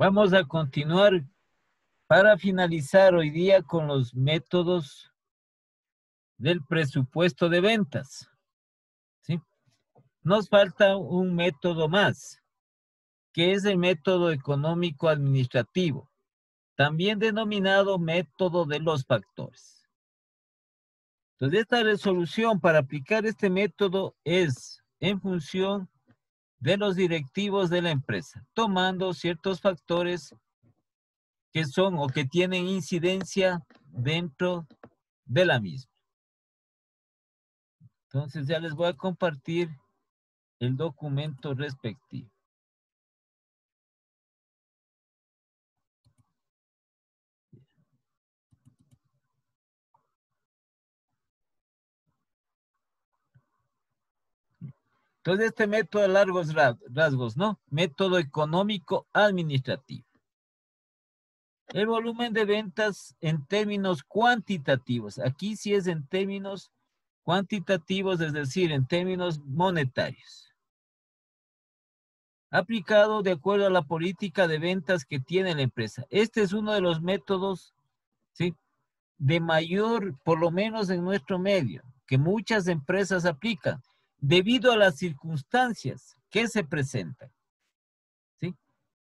Vamos a continuar para finalizar hoy día con los métodos del presupuesto de ventas. ¿Sí? Nos falta un método más, que es el método económico administrativo, también denominado método de los factores. Entonces, esta resolución para aplicar este método es en función de los directivos de la empresa, tomando ciertos factores que son o que tienen incidencia dentro de la misma. Entonces ya les voy a compartir el documento respectivo. Entonces este método a largos rasgos, ¿no? Método económico administrativo. El volumen de ventas en términos cuantitativos. Aquí sí es en términos cuantitativos, es decir, en términos monetarios. Aplicado de acuerdo a la política de ventas que tiene la empresa. Este es uno de los métodos, ¿sí?, de mayor, por lo menos en nuestro medio, que muchas empresas aplican, debido a las circunstancias que se presentan. ¿Sí?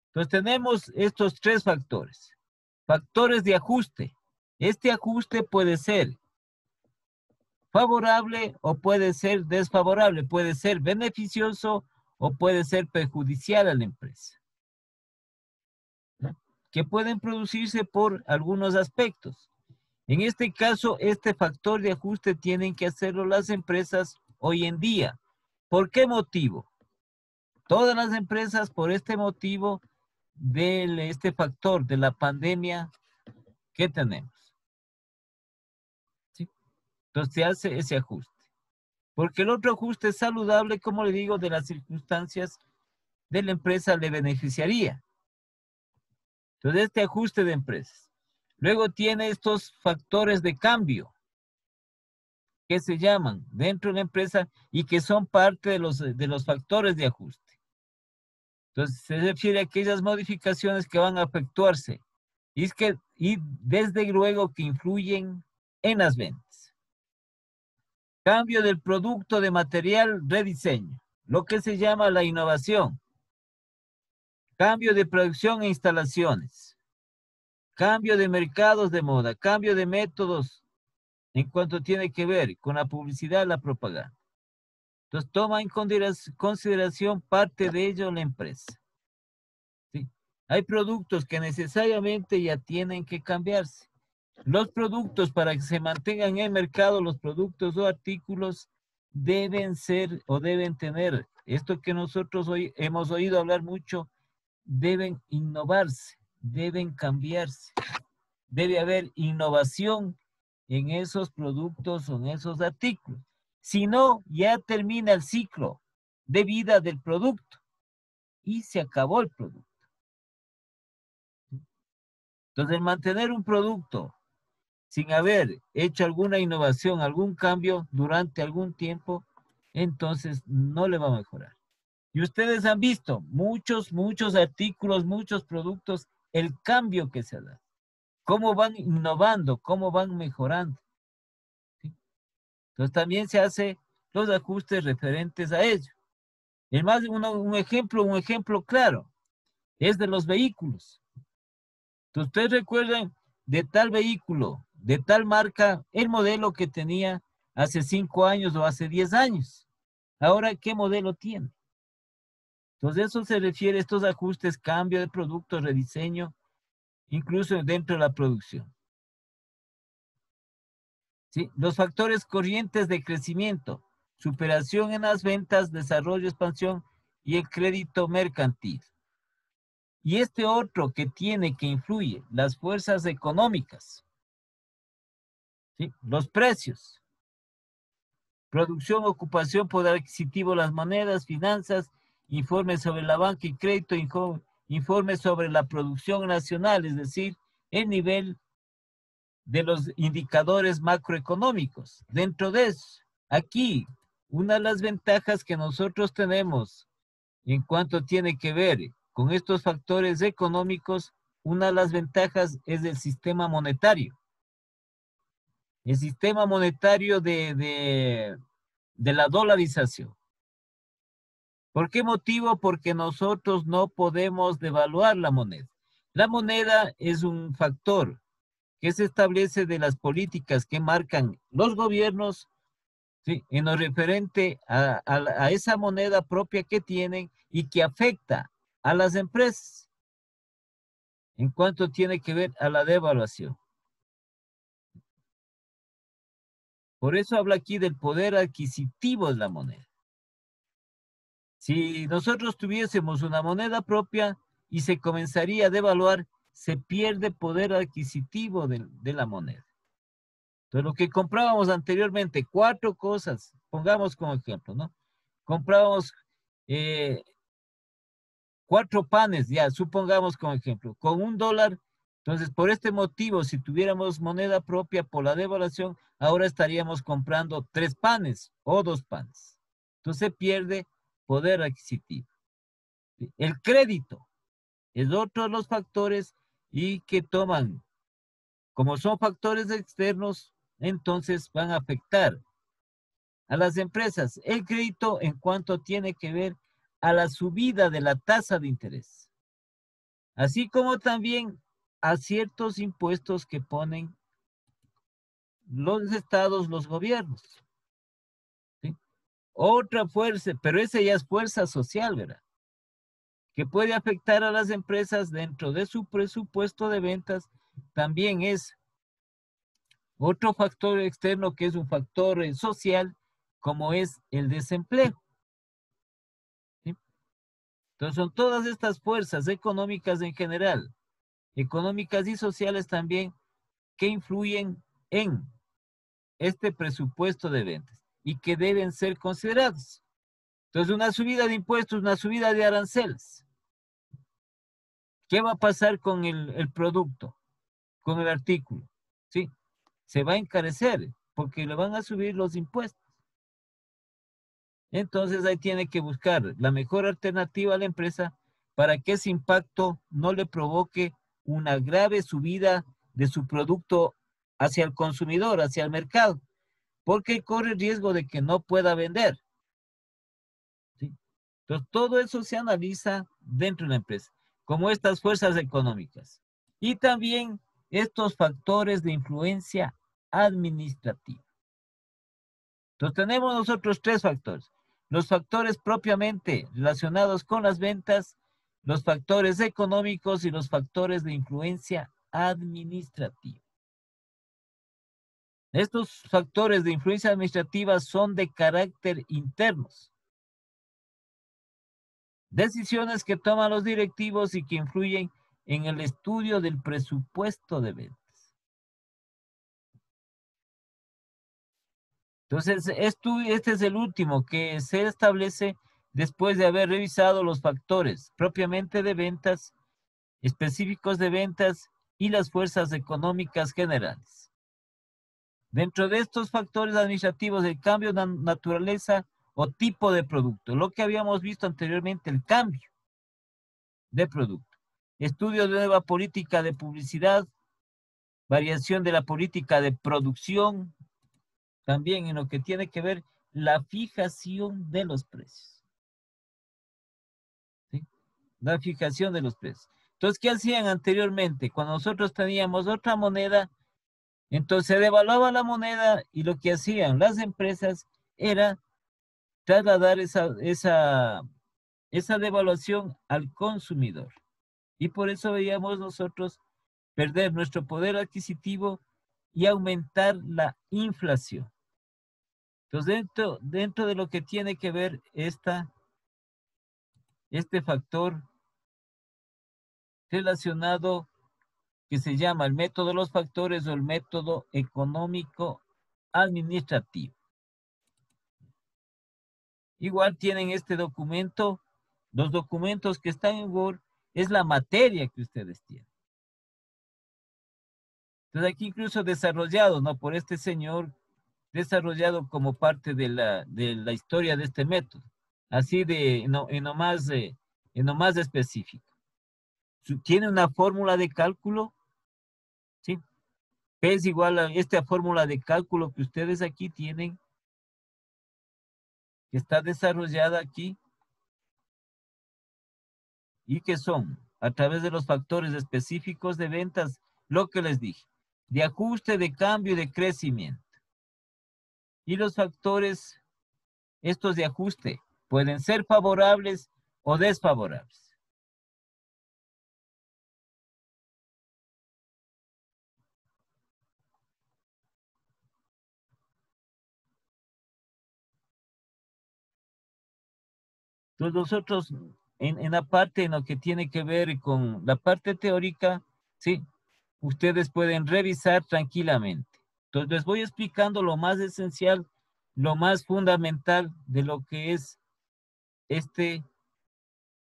Entonces tenemos estos tres factores. Factores de ajuste. Este ajuste puede ser favorable o puede ser desfavorable, puede ser beneficioso o puede ser perjudicial a la empresa, ¿no?, que pueden producirse por algunos aspectos. En este caso, este factor de ajuste tienen que hacerlo las empresas hoy en día. ¿Por qué motivo? Todas las empresas, por este motivo de este factor de la pandemia que tenemos. ¿Sí? Entonces se hace ese ajuste. Porque el otro ajuste es saludable, como le digo, de las circunstancias de la empresa le beneficiaría. Entonces este ajuste de empresas. Luego tiene estos factores de cambio que se llaman dentro de la empresa y que son parte de los factores de ajuste. Entonces se refiere a aquellas modificaciones que van a efectuarse y desde luego que influyen en las ventas. Cambio del producto de material, rediseño, lo que se llama la innovación. Cambio de producción e instalaciones. Cambio de mercados de moda, cambio de métodos en cuanto tiene que ver con la publicidad y la propaganda. Entonces toma en consideración parte de ello la empresa. ¿Sí? Hay productos que necesariamente ya tienen que cambiarse. Los productos, para que se mantengan en el mercado, los productos o artículos deben ser o deben tener, esto que nosotros hoy hemos oído hablar mucho, deben innovarse, deben cambiarse. Debe haber innovación en esos productos o en esos artículos. Si no, ya termina el ciclo de vida del producto y se acabó el producto. Entonces, mantener un producto sin haber hecho alguna innovación, algún cambio durante algún tiempo, entonces no le va a mejorar. Y ustedes han visto muchos artículos, muchos productos, el cambio que se da. Cómo van innovando, cómo van mejorando. ¿Sí? Entonces también se hacen los ajustes referentes a ello. El más un ejemplo claro es de los vehículos. Entonces, ustedes recuerdan de tal vehículo, de tal marca, el modelo que tenía hace 5 años o hace 10 años. Ahora, ¿qué modelo tiene? Entonces, eso se refiere a estos ajustes, cambio de producto, rediseño, incluso dentro de la producción. ¿Sí? Los factores corrientes de crecimiento, superación en las ventas, desarrollo, expansión y el crédito mercantil. Y este otro que influye, las fuerzas económicas, ¿sí? Los precios, producción, ocupación, poder adquisitivo, las monedas, finanzas, informes sobre la banca y crédito, informes sobre la producción nacional, es decir, el nivel de los indicadores macroeconómicos. Dentro de eso, aquí, una de las ventajas que nosotros tenemos en cuanto tiene que ver con estos factores económicos, una de las ventajas es el sistema monetario. El sistema monetario de la dolarización. ¿Por qué motivo? Porque nosotros no podemos devaluar la moneda. La moneda es un factor que se establece de las políticas que marcan los gobiernos, ¿sí?, en lo referente a esa moneda propia que tienen y que afecta a las empresas en cuanto tiene que ver a la devaluación. Por eso habla aquí del poder adquisitivo de la moneda. Si nosotros tuviésemos una moneda propia y se comenzaría a devaluar, se pierde poder adquisitivo de la moneda. Entonces, lo que comprábamos anteriormente, 4 cosas, pongamos como ejemplo, ¿no? Comprábamos 4 panes, ya, supongamos como ejemplo, con $1. Entonces, por este motivo, si tuviéramos moneda propia por la devaluación, ahora estaríamos comprando 3 panes o 2 panes. Entonces, pierde poder adquisitivo. El crédito es otro de los factores y que toman, como son factores externos, entonces van a afectar a las empresas. El crédito en cuanto tiene que ver a la subida de la tasa de interés, así como también a ciertos impuestos que ponen los estados, los gobiernos, ¿sí? Otra fuerza, pero esa ya es fuerza social, ¿verdad?, que puede afectar a las empresas dentro de su presupuesto de ventas, también es otro factor externo que es un factor social, como es el desempleo, ¿sí? Entonces son todas estas fuerzas económicas en general, económicas y sociales también, que influyen en este presupuesto de ventas y que deben ser considerados. Entonces, una subida de impuestos, una subida de aranceles, ¿qué va a pasar con el producto, con el artículo? ¿Sí? Se va a encarecer porque le van a subir los impuestos. Entonces, ahí tiene que buscar la mejor alternativa a la empresa para que ese impacto no le provoque una grave subida de su producto hacia el consumidor, hacia el mercado, porque corre el riesgo de que no pueda vender, ¿sí? Entonces, todo eso se analiza dentro de la empresa, como estas fuerzas económicas. Y también estos factores de influencia administrativa. Entonces, tenemos nosotros 3 factores. Los factores propiamente relacionados con las ventas, los factores económicos y los factores de influencia administrativa. Estos factores de influencia administrativa son de carácter internos. Decisiones que toman los directivos y que influyen en el estudio del presupuesto de ventas. Entonces, este es el último que se establece después de haber revisado los factores propiamente de ventas, específicos de ventas y las fuerzas económicas generales. Dentro de estos factores administrativos, el cambio de naturaleza o tipo de producto, lo que habíamos visto anteriormente, el cambio de producto. Estudio de nueva política de publicidad, variación de la política de producción, también en lo que tiene que ver la fijación de los precios, ¿sí? La fijación de los precios. Entonces, ¿qué hacían anteriormente? Cuando nosotros teníamos otra moneda, entonces se devaluaba la moneda y lo que hacían las empresas era trasladar esa devaluación al consumidor. Y por eso veíamos nosotros perder nuestro poder adquisitivo y aumentar la inflación. Entonces, dentro de lo que tiene que ver este factor relacionado que se llama el método de los factores o el método económico administrativo. Igual tienen este documento, los documentos que están en Word, es la materia que ustedes tienen. Entonces aquí incluso desarrollado, ¿no?, por este señor, desarrollado como parte de la historia de este método, así en lo más específico. Tiene una fórmula de cálculo, ¿sí? P es igual a esta fórmula de cálculo que ustedes aquí tienen, que está desarrollada aquí, y que son, a través de los factores específicos de ventas, lo que les dije, de ajuste, de cambio y de crecimiento. Y los factores, estos de ajuste, pueden ser favorables o desfavorables. Entonces nosotros, en la parte en lo que tiene que ver con la parte teórica, sí, ustedes pueden revisar tranquilamente. Entonces les voy explicando lo más esencial, lo más fundamental de lo que es este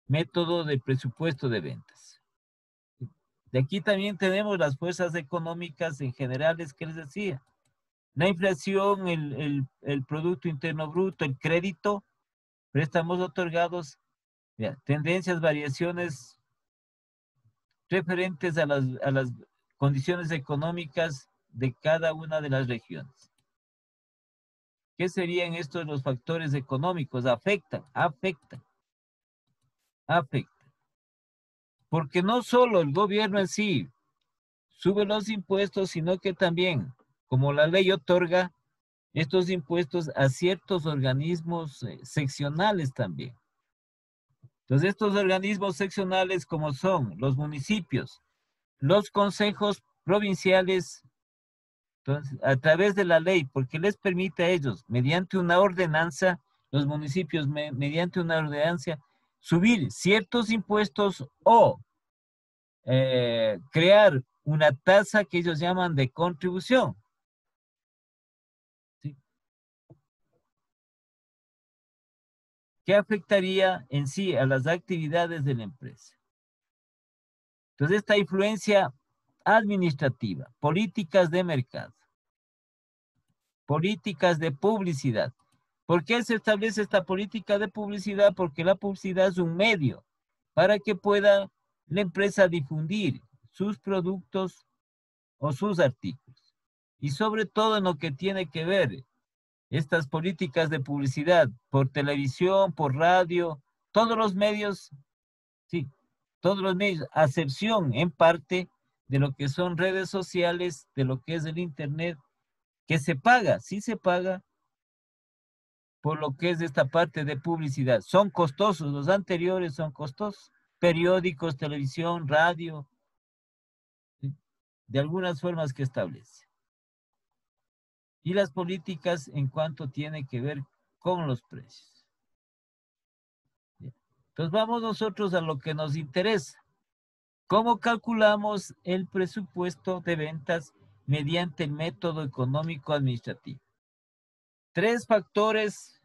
método de presupuesto de ventas. De aquí también tenemos las fuerzas económicas en generales que les decía. La inflación, el Producto Interno Bruto, el crédito, préstamos otorgados, ya, tendencias, variaciones referentes a las condiciones económicas de cada una de las regiones. ¿Qué serían estos los factores económicos? Afectan. Porque no solo el gobierno en sí sube los impuestos, sino que también, como la ley otorga, estos impuestos a ciertos organismos seccionales también. Entonces, estos organismos seccionales, como son los municipios, los consejos provinciales, entonces, a través de la ley, porque les permite a ellos, mediante una ordenanza, los municipios, mediante una ordenanza, subir ciertos impuestos o crear una tasa que ellos llaman de contribución. ¿Sí? Que afectaría en sí a las actividades de la empresa. Entonces, esta influencia administrativa, políticas de mercado, políticas de publicidad. ¿Por qué se establece esta política de publicidad? Porque la publicidad es un medio para que pueda la empresa difundir sus productos o sus artículos. Y sobre todo en lo que tiene que ver estas políticas de publicidad por televisión, por radio, todos los medios, sí, todos los medios, a excepción en parte de lo que son redes sociales, de lo que es el internet, que se paga, sí se paga por lo que es esta parte de publicidad. Son costosos, los anteriores son costosos. Periódicos, televisión, radio, ¿sí? De algunas formas que establece. Y las políticas en cuanto tiene que ver con los precios. Entonces vamos nosotros a lo que nos interesa. ¿Cómo calculamos el presupuesto de ventas mediante el método económico administrativo? Tres factores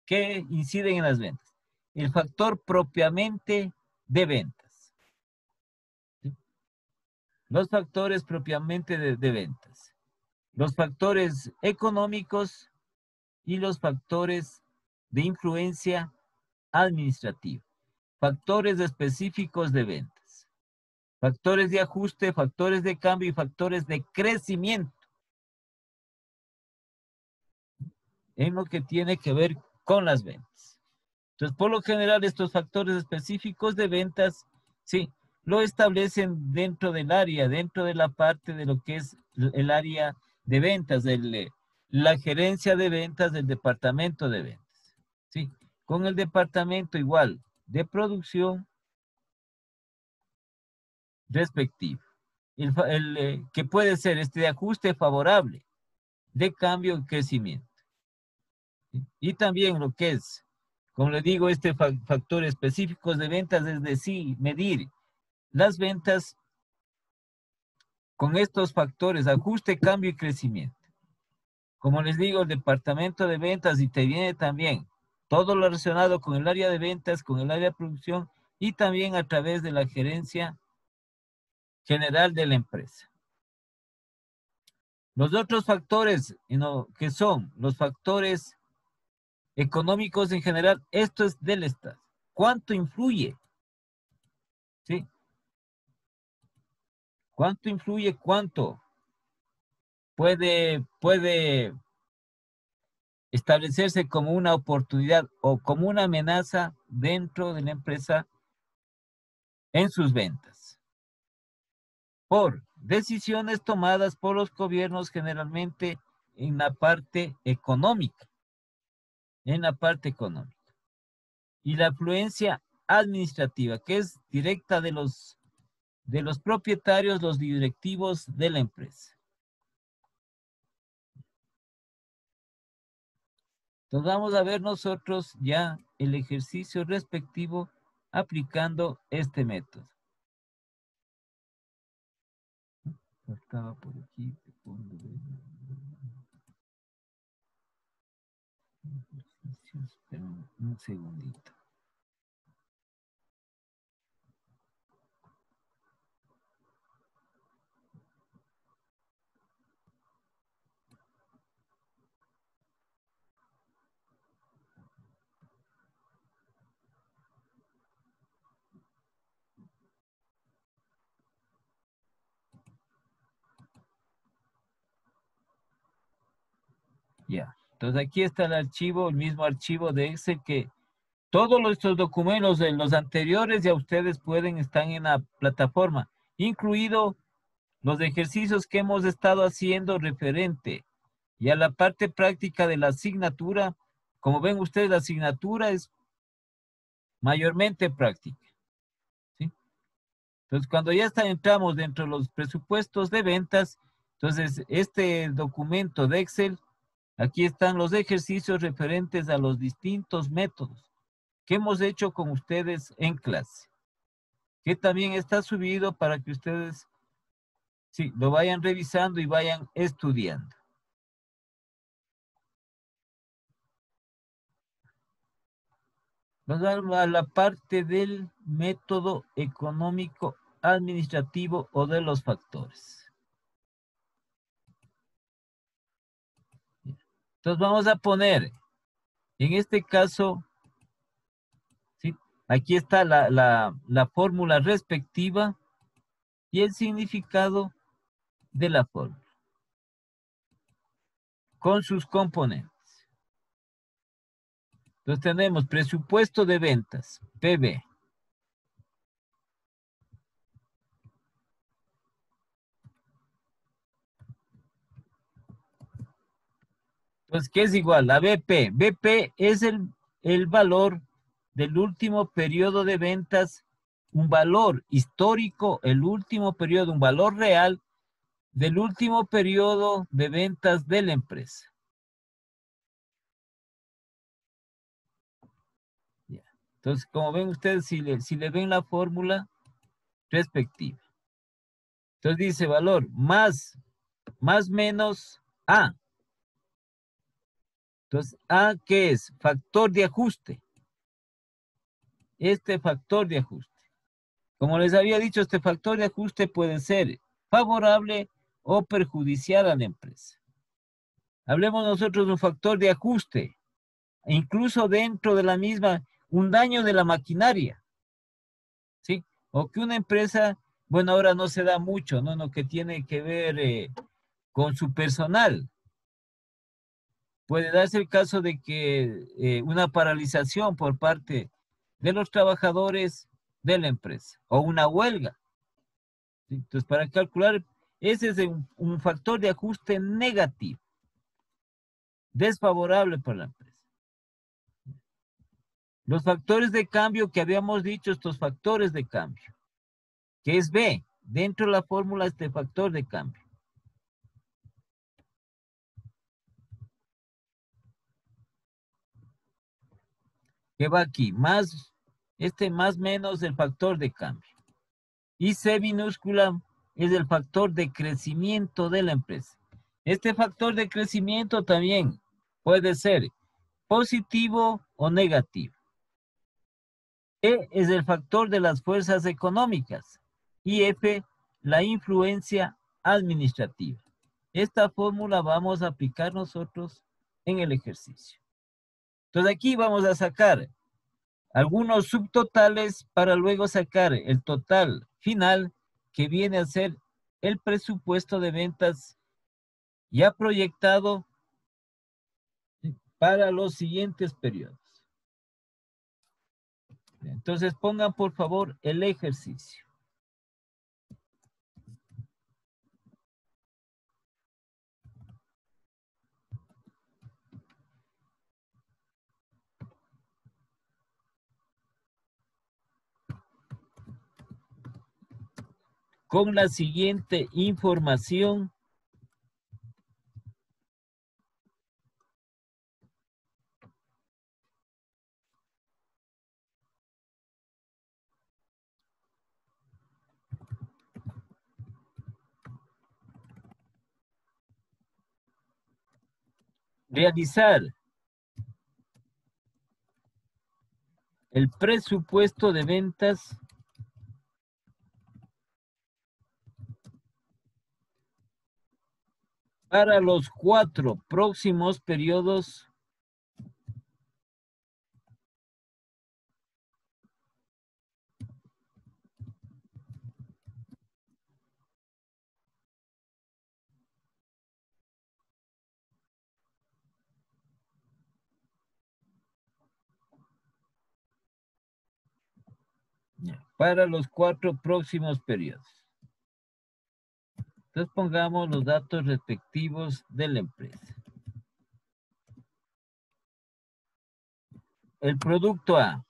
que inciden en las ventas. El factor propiamente de ventas. ¿Sí? Los factores propiamente de ventas. Los factores económicos y los factores de influencia administrativa. Factores específicos de ventas. Factores de ajuste, factores de cambio y factores de crecimiento en lo que tiene que ver con las ventas. Entonces, por lo general, estos factores específicos de ventas, sí, lo establecen dentro del área, dentro de la parte de lo que es el área de ventas, la gerencia de ventas del departamento de ventas, sí, con el departamento igual de producción respectivo. Que puede ser este de ajuste favorable, de cambio y crecimiento. ¿Sí? Y también lo que es, como le digo, este factor específicos de ventas, es decir, medir las ventas con estos factores, ajuste, cambio y crecimiento. Como les digo, el departamento de ventas interviene también todo lo relacionado con el área de ventas, con el área de producción y también a través de la gerencia general de la empresa. Los otros factores que son los factores económicos en general, esto es del Estado. ¿Cuánto influye? ¿Sí? ¿Cuánto influye? ¿Cuánto puede establecerse como una oportunidad o como una amenaza dentro de la empresa en sus ventas? Por decisiones tomadas por los gobiernos generalmente en la parte económica, Y la influencia administrativa, que es directa de los propietarios, los directivos de la empresa. Entonces vamos a ver nosotros ya el ejercicio respectivo aplicando este método. Estaba por aquí. Esperen un segundito. Ya. Entonces aquí está el archivo, el mismo archivo de Excel que todos estos documentos de los anteriores ya ustedes están en la plataforma, incluido los ejercicios que hemos estado haciendo referente y a la parte práctica de la asignatura. Como ven ustedes, la asignatura es mayormente práctica, ¿sí? Entonces, cuando ya entramos dentro de los presupuestos de ventas, entonces este documento de Excel, aquí están los ejercicios referentes a los distintos métodos que hemos hecho con ustedes en clase, que también está subido para que ustedes sí, lo vayan revisando y vayan estudiando. Vamos a la parte del método económico administrativo o de los factores. Entonces vamos a poner, en este caso, ¿sí? Aquí está la fórmula respectiva y el significado de la fórmula, con sus componentes. Entonces tenemos presupuesto de ventas, PB. Entonces, ¿qué es igual? A BP. BP es el valor del último periodo de ventas, un valor histórico, el último periodo, un valor real del último periodo de ventas de la empresa. Ya. Entonces, como ven ustedes, si le ven la fórmula respectiva. Entonces dice valor más menos A. Entonces, A, ¿qué es? Factor de ajuste. Este factor de ajuste. Como les había dicho, este factor de ajuste puede ser favorable o perjudicial a la empresa. Hablemos nosotros de un factor de ajuste, incluso dentro de la misma, un daño de la maquinaria, ¿sí? O que una empresa, bueno, ahora no se da mucho, ¿no? Lo que tiene que ver con su personal. Puede darse el caso de que una paralización por parte de los trabajadores de la empresa o una huelga. ¿Sí? Entonces, para calcular, ese es un factor de ajuste negativo, desfavorable para la empresa. Los factores de cambio que habíamos dicho, estos factores de cambio, que es B, dentro de la fórmula este factor de cambio. Que va aquí, más menos el factor de cambio. Y C minúscula es el factor de crecimiento de la empresa. Este factor de crecimiento también puede ser positivo o negativo. E es el factor de las fuerzas económicas y F la influencia administrativa. Esta fórmula vamos a aplicar nosotros en el ejercicio. Entonces aquí vamos a sacar algunos subtotales para luego sacar el total final que viene a ser el presupuesto de ventas ya proyectado para los siguientes periodos. Entonces pongan por favor el ejercicio. Con la siguiente información realizar el presupuesto de ventas para los 4 próximos periodos periodos. Entonces pongamos los datos respectivos de la empresa. El producto A.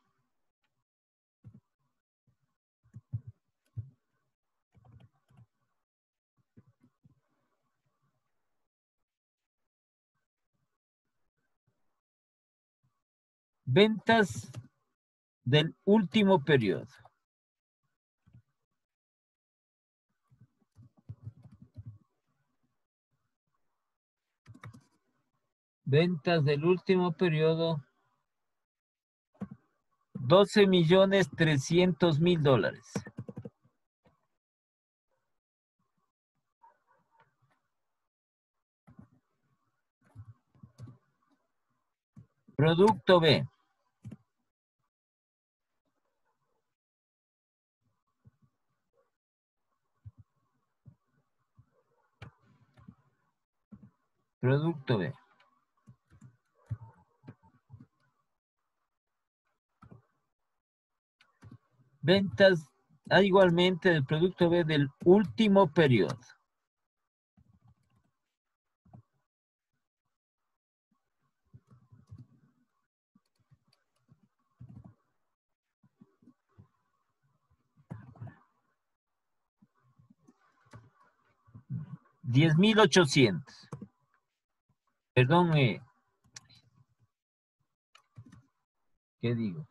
Ventas del último periodo. Ventas del último periodo, $12.300.000. Producto B. Producto B. Ventas igualmente del producto B del último periodo. $10.800. Perdón, ¿qué digo?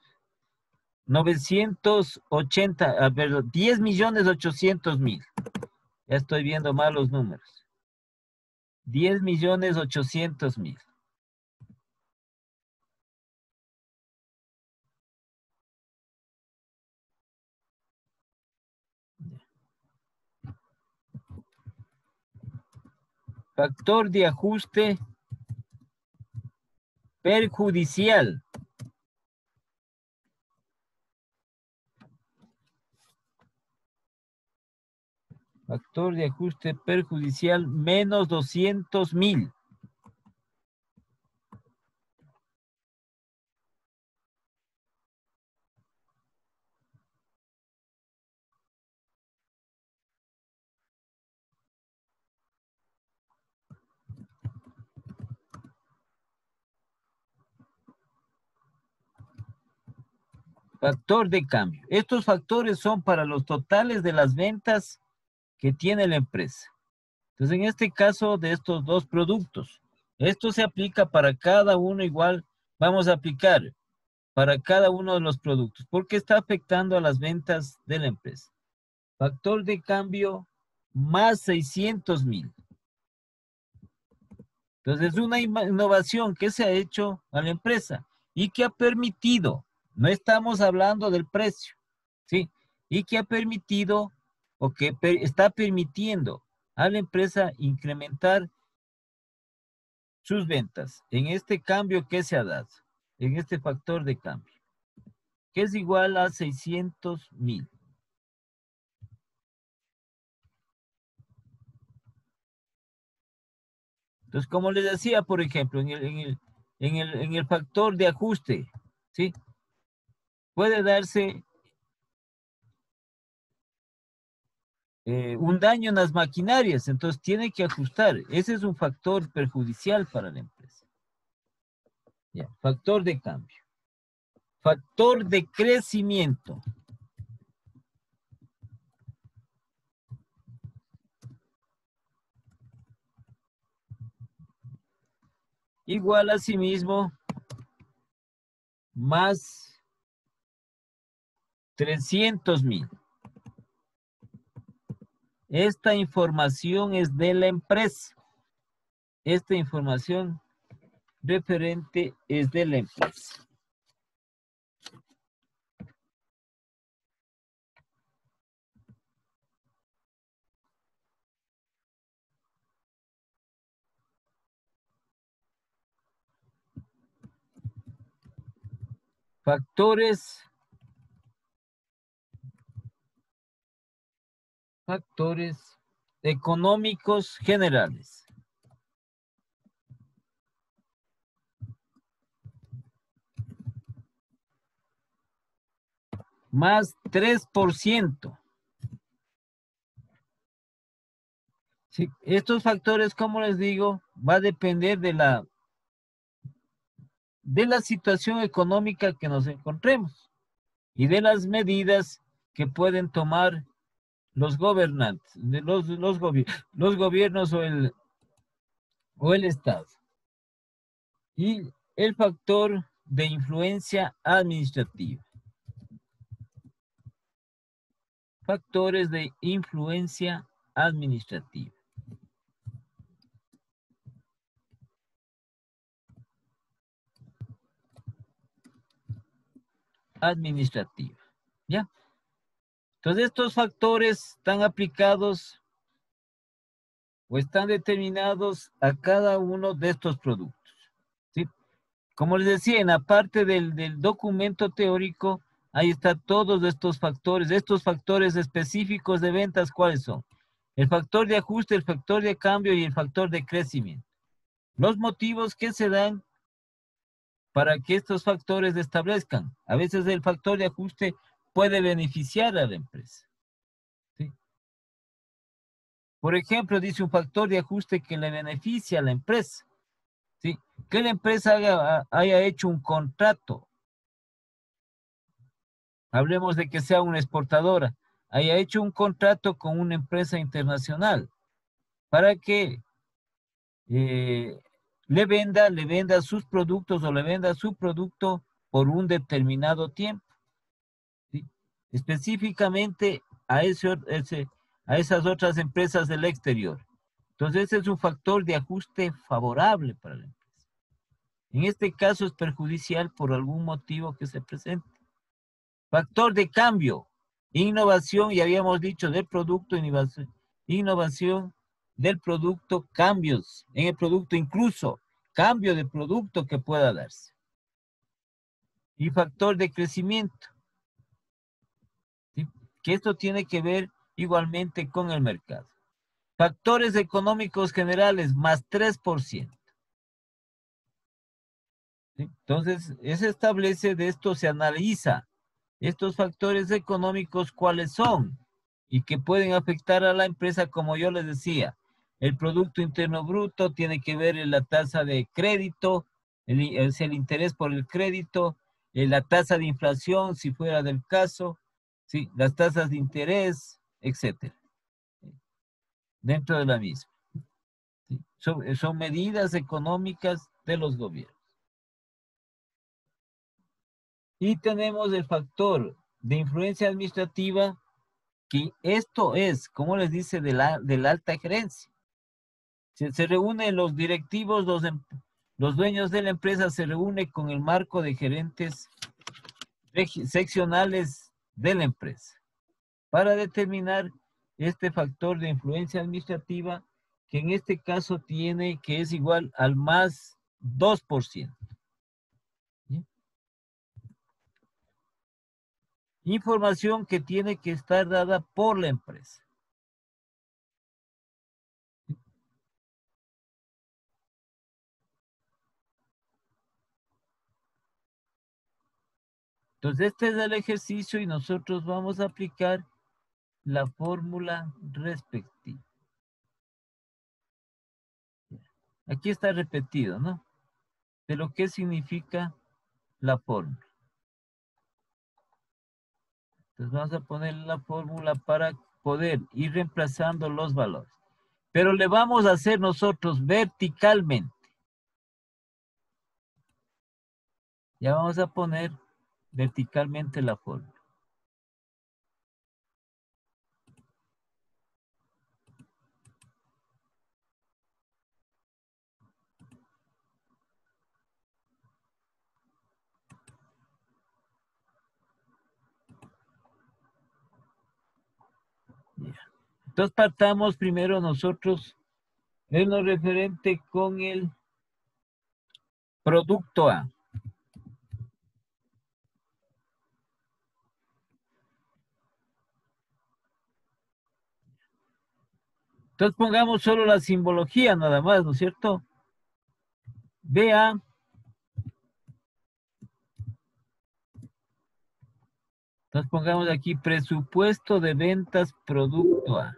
980, perdón, 10.800.000. Ya estoy viendo mal los números. 10.800.000. Factor de ajuste perjudicial. Factor de ajuste perjudicial menos 200.000. Factor de cambio. Estos factores son para los totales de las ventas que tiene la empresa. Entonces, en este caso de estos dos productos, esto se aplica para cada uno igual. Vamos a aplicar para cada uno de los productos, porque está afectando a las ventas de la empresa. Factor de cambio más 600.000. Entonces, es una innovación que se ha hecho a la empresa y que ha permitido, no estamos hablando del precio, ¿sí? Y que ha permitido o que está permitiendo a la empresa incrementar sus ventas en este cambio que se ha dado, en este factor de cambio, que es igual a 600.000. Entonces, como les decía, por ejemplo, en el factor de ajuste, ¿sí? Puede darse un daño en las maquinarias, entonces tiene que ajustar. Ese es un factor perjudicial para la empresa. Ya, factor de cambio. Factor de crecimiento. Igual a sí mismo más 300,000. Esta información es de la empresa. Esta información referente es de la empresa. Factores económicos generales. Más 3%. Sí, estos factores, como les digo, va a depender de la situación económica que nos encontremos y de las medidas que pueden tomar los gobernantes, los gobiernos o el Estado. Y el factor de influencia administrativa. Factores de influencia administrativa. Administrativa. ¿Ya? Entonces estos factores están aplicados o están determinados a cada uno de estos productos. ¿Sí? Como les decía, en la parte del documento teórico, ahí están todos estos factores específicos de ventas, ¿cuáles son? El factor de ajuste, el factor de cambio y el factor de crecimiento. Los motivos que se dan para que estos factores se establezcan. A veces el factor de ajuste puede beneficiar a la empresa. ¿Sí? Por ejemplo, dice un factor de ajuste que le beneficia a la empresa. ¿Sí? Que la empresa haya hecho un contrato. Hablemos de que sea una exportadora. Haya hecho un contrato con una empresa internacional para que le venda sus productos o le venda su producto por un determinado tiempo. ¿Sí? Específicamente a esas otras empresas del exterior. Entonces, ese es un factor de ajuste favorable para la empresa. En este caso es perjudicial por algún motivo que se presente. Factor de cambio, innovación, y habíamos dicho del producto, innovación del producto, cambios en el producto, incluso cambio de producto que pueda darse. Y factor de crecimiento, ¿sí? Que esto tiene que ver igualmente con el mercado. Factores económicos generales, más 3%. ¿Sí? Entonces, se establece de esto, se analiza estos factores económicos, cuáles son y que pueden afectar a la empresa, como yo les decía. El Producto Interno Bruto tiene que ver en la tasa de crédito, es el interés por el crédito, la tasa de inflación, si fuera del caso, ¿sí? Las tasas de interés, etcétera, dentro de la misma. ¿Sí? Son medidas económicas de los gobiernos. Y tenemos el factor de influencia administrativa, que esto es, como les dice, de la alta gerencia. Se reúnen los directivos, los dueños de la empresa, se reúnen con el marco de gerentes seccionales de la empresa para determinar este factor de influencia administrativa, que en este caso que es igual al más 2%. ¿Sí? Información que tiene que estar dada por la empresa. Entonces, este es el ejercicio y nosotros vamos a aplicar la fórmula respectiva. Aquí está repetido, ¿no? De lo que significa la fórmula. Entonces vamos a poner la fórmula para poder ir reemplazando los valores. Pero le vamos a hacer nosotros verticalmente. Ya vamos a poner verticalmente la fórmula. Entonces partamos primero nosotros en lo referente con el producto A. Entonces pongamos solo la simbología nada más, ¿no es cierto? BA entonces pongamos aquí presupuesto de ventas producto A.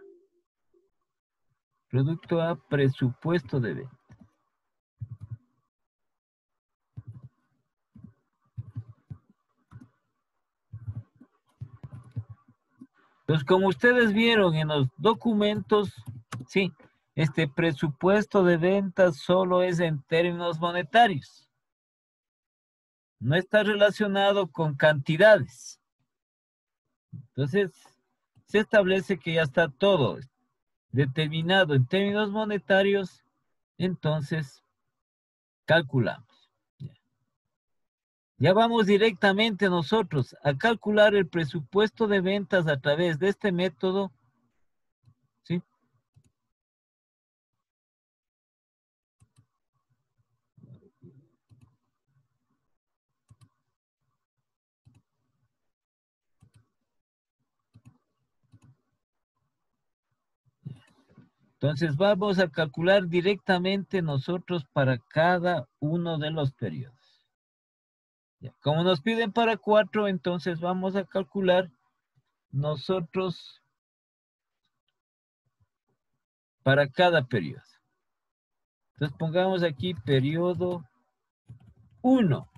Producto A, presupuesto de ventas. Entonces, como ustedes vieron en los documentos, sí, este presupuesto de ventas solo es en términos monetarios. No está relacionado con cantidades. Entonces, se establece que ya está todo determinado en términos monetarios, entonces calculamos. Ya vamos directamente nosotros a calcular el presupuesto de ventas a través de este método, ¿sí? Entonces vamos a calcular directamente nosotros para cada uno de los periodos. Ya, como nos piden para 4, entonces vamos a calcular nosotros para cada periodo. Entonces pongamos aquí periodo 1.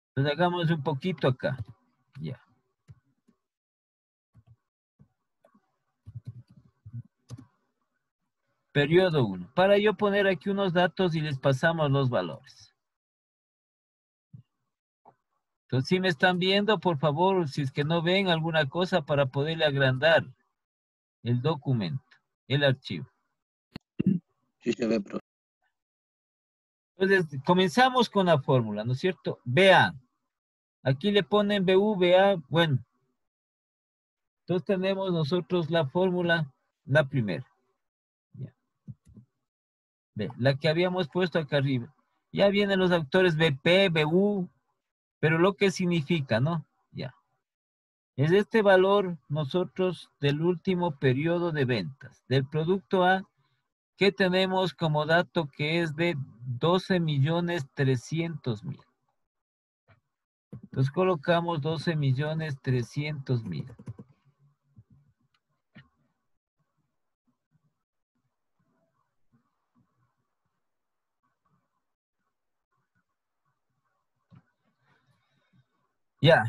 Entonces hagamos un poquito acá. Ya. Periodo 1. Para yo poner aquí unos datos y les pasamos los valores. Entonces, si me están viendo, por favor, si es que no ven alguna cosa para poderle agrandar el documento, el archivo. Sí se ve, profe. Entonces, comenzamos con la fórmula, ¿no es cierto? BA. Aquí le ponen BU, BA, bueno. Entonces tenemos nosotros la fórmula, la primera. Ya. Ve, la que habíamos puesto acá arriba. Ya vienen los autores BP, BU, pero lo que significa, ¿no? Ya. Es este valor nosotros del último periodo de ventas, del producto A, que tenemos como dato que es de 12.300.000. Entonces colocamos 12.300.000. Ya.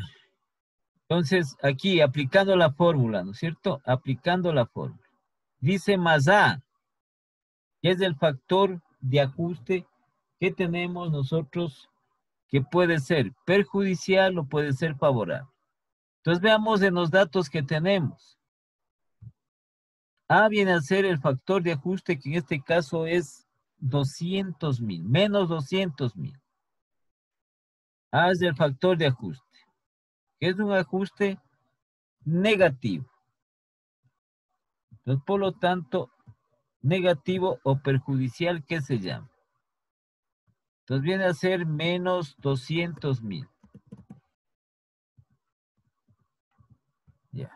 Entonces aquí aplicando la fórmula, ¿no es cierto? Aplicando la fórmula. Dice más A, que es el factor de ajuste que tenemos nosotros, que puede ser perjudicial o puede ser favorable. Entonces veamos en los datos que tenemos. A viene a ser el factor de ajuste, que en este caso es 200.000, menos 200.000. A es el factor de ajuste, que es un ajuste negativo. Entonces, por lo tanto, negativo o perjudicial, ¿qué se llama? Entonces viene a ser menos 200.000. Ya.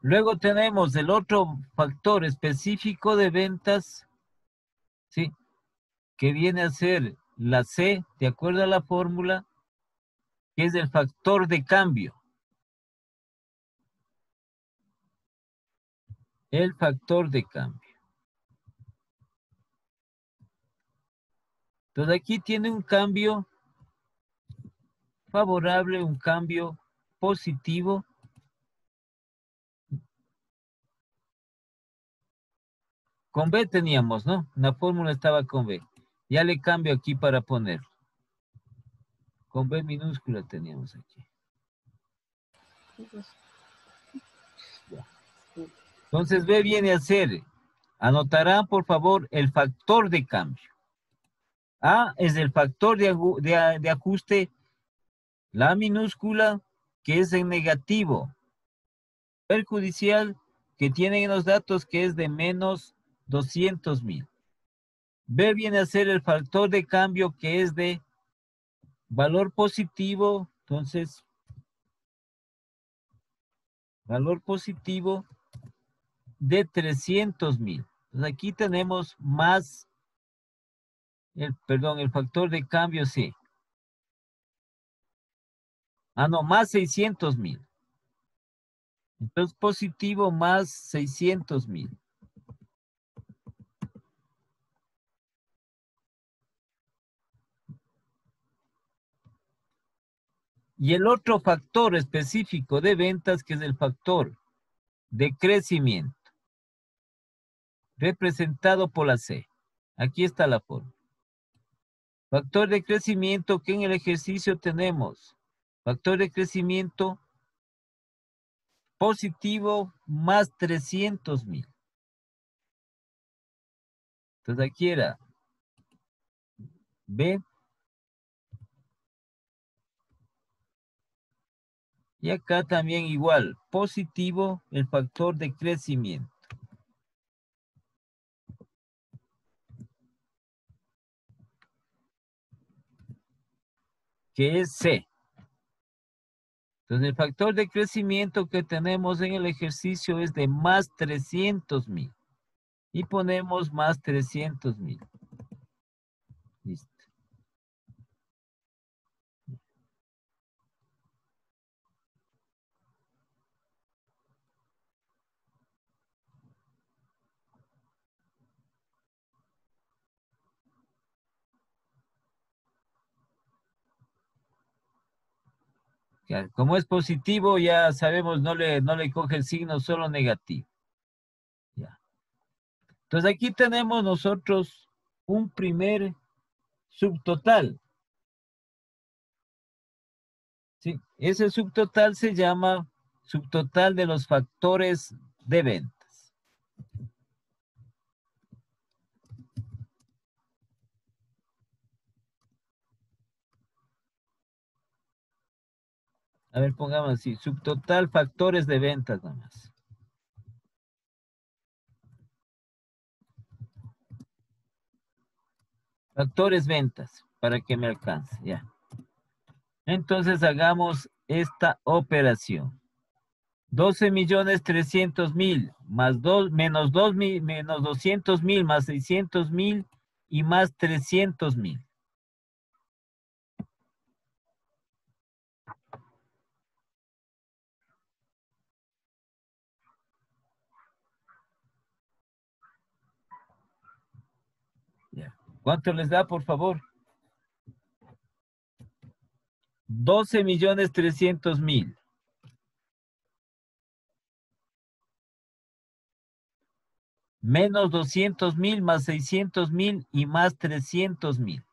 Luego tenemos el otro factor específico de ventas, ¿sí? que viene a ser la C, de acuerdo a la fórmula, que es el factor de cambio. El factor de cambio. Entonces aquí tiene un cambio favorable, un cambio positivo. Con B teníamos, ¿no? La fórmula estaba con B. Ya le cambio aquí para ponerlo. Con B minúscula teníamos aquí. Entonces B viene a ser, anotarán por favor el factor de cambio. A es el factor de ajuste, la minúscula que es en negativo. Perjudicial que tienen los datos que es de menos 200.000. B viene a ser el factor de cambio que es de valor positivo, entonces valor positivo de 300.000. Entonces aquí tenemos más, el factor de cambio C. Ah, no, más 600.000. Entonces positivo más 600.000. Y el otro factor específico de ventas, que es el factor de crecimiento, representado por la C. Aquí está la forma. Factor de crecimiento que en el ejercicio tenemos. Factor de crecimiento positivo más 300.000. Entonces aquí era B. Y acá también igual, positivo el factor de crecimiento. Que es C. Entonces el factor de crecimiento que tenemos en el ejercicio es de más 300.000. Y ponemos más 300.000. Listo. Ya, como es positivo, ya sabemos, no le coge el signo, solo negativo. Ya. Entonces aquí tenemos nosotros un primer subtotal. ¿Sí? Ese subtotal se llama subtotal de los factores de ventas. A ver, pongamos así, subtotal factores de ventas nada más. Factores ventas, para que me alcance, ya. Entonces hagamos esta operación. 12.300.000 más 2, menos 2.000, menos 200.000 más 600.000 y más 300.000. Ya. ¿Cuánto les da, por favor? 12.300.000. Menos 200.000 más 600.000 y más 300.000.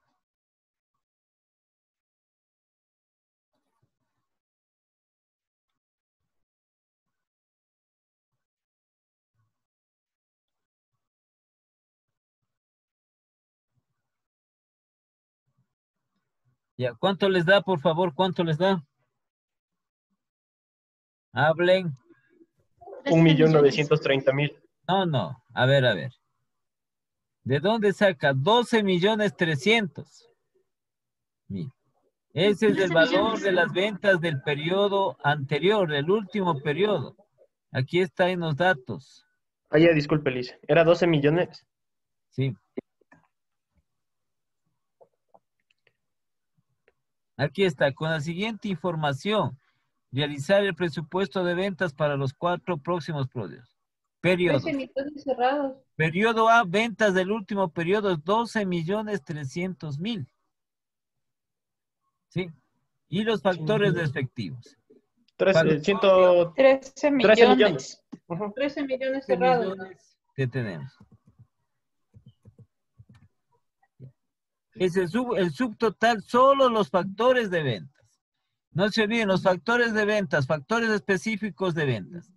Ya, ¿cuánto les da, por favor? ¿Cuánto les da? Hablen. 1.930.000. No. A ver. ¿De dónde saca? 12.300.000. Ese es el valor de las ventas del periodo anterior, del último periodo. Aquí está en los datos. Ah, ya, disculpe, Liz. ¿Era 12 millones? Sí. Aquí está, con la siguiente información, realizar el presupuesto de ventas para los 4 próximos periodos. 13 millones cerrados. Periodo A, ventas del último periodo, 12.300.000. ¿Sí? Y los factores respectivos. 13 13 millones. millones. 13 millones 13 cerrados. millones que tenemos. Es el subtotal, solo los factores de ventas. No se olviden, los factores de ventas, factores específicos de ventas.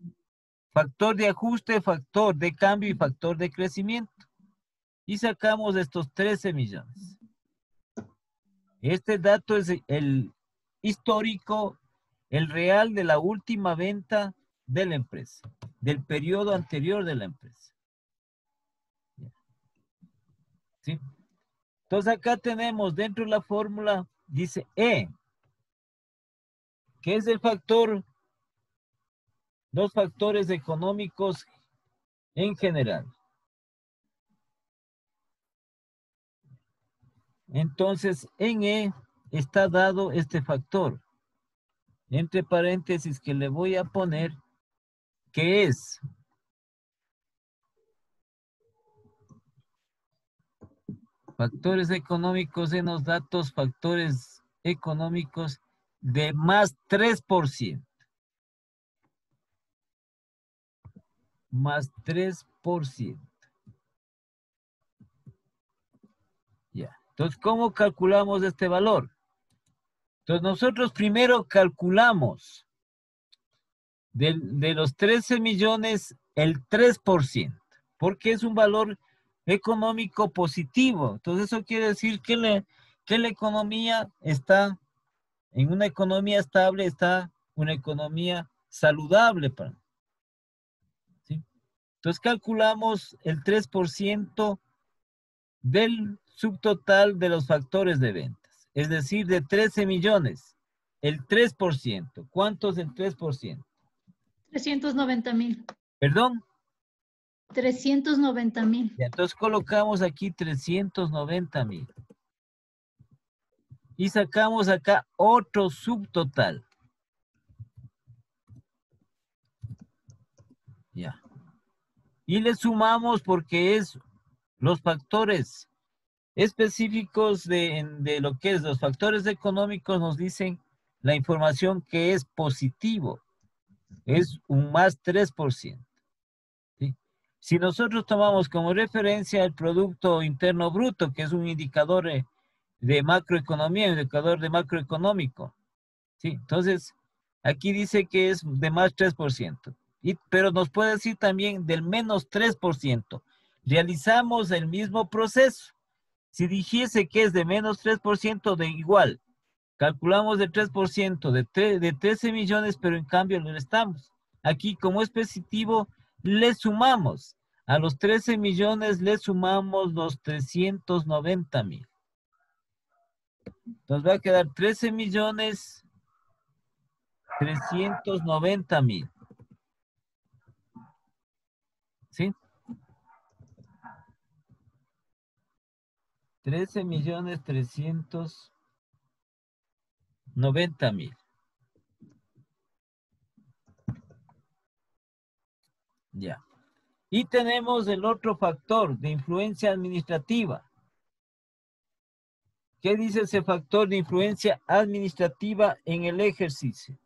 Factor de ajuste, factor de cambio y factor de crecimiento. Y sacamos estos 13 millones. Este dato es el histórico, el real de la última venta de la empresa, del periodo anterior de la empresa. ¿Sí? Entonces acá tenemos dentro de la fórmula, dice E, que es el factor, los factores económicos en general. Entonces, en E está dado este factor, entre paréntesis que le voy a poner, que es factores económicos en los datos, factores económicos de más 3%. Más 3%. Ya. Entonces, ¿cómo calculamos este valor? Entonces, nosotros primero calculamos de los 13 millones el 3%, porque es un valor económico positivo. Entonces, eso quiere decir que la economía está, en una economía estable, está una economía saludable. ¿Sí? Entonces, calculamos el 3% del subtotal de los factores de ventas, es decir, de 13 millones, el 3%. ¿Cuánto es el 3%? 390,000. ¿Perdón? 390,000. Entonces colocamos aquí 390,000. Y sacamos acá otro subtotal. Ya. Y le sumamos porque es los factores específicos de lo que es los factores económicos, nos dicen la información que es positivo. Es un más 3%. ¿Sí? Si nosotros tomamos como referencia el Producto Interno Bruto, que es un indicador de macroeconomía, un indicador de macroeconómico, ¿sí? Entonces, aquí dice que es de más 3%. Pero nos puede decir también del menos 3%. Realizamos el mismo proceso. Si dijese que es de menos 3%, de igual. Calculamos de 3%, de 13 millones, pero en cambio le restamos. Aquí, como es positivo, le sumamos. A los 13 millones le sumamos los 390,000. Nos va a quedar 13 millones 390,000. ¿Sí? 13 millones 390,000. Ya. Y tenemos el otro factor de influencia administrativa. ¿Qué dice ese factor de influencia administrativa en el ejercicio?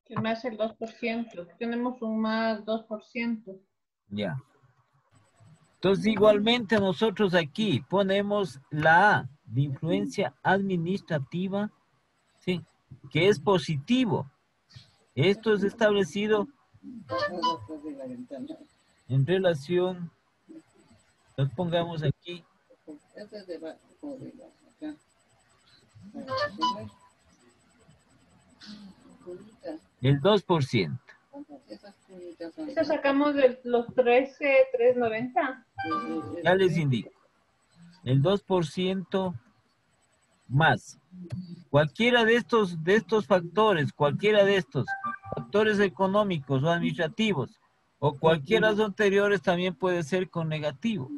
Que más el 2%. Tenemos un más 2%. Ya. Entonces, igualmente nosotros aquí ponemos la A de influencia administrativa, ¿sí? Que es positivo. Esto es establecido en relación, nos pongamos aquí, el 2%. Esto sacamos de los 13,390. Ya les indico. El 2% más. Cualquiera de estos factores, cualquiera de estos factores económicos o administrativos O cualquiera de los anteriores también puede ser con negativo.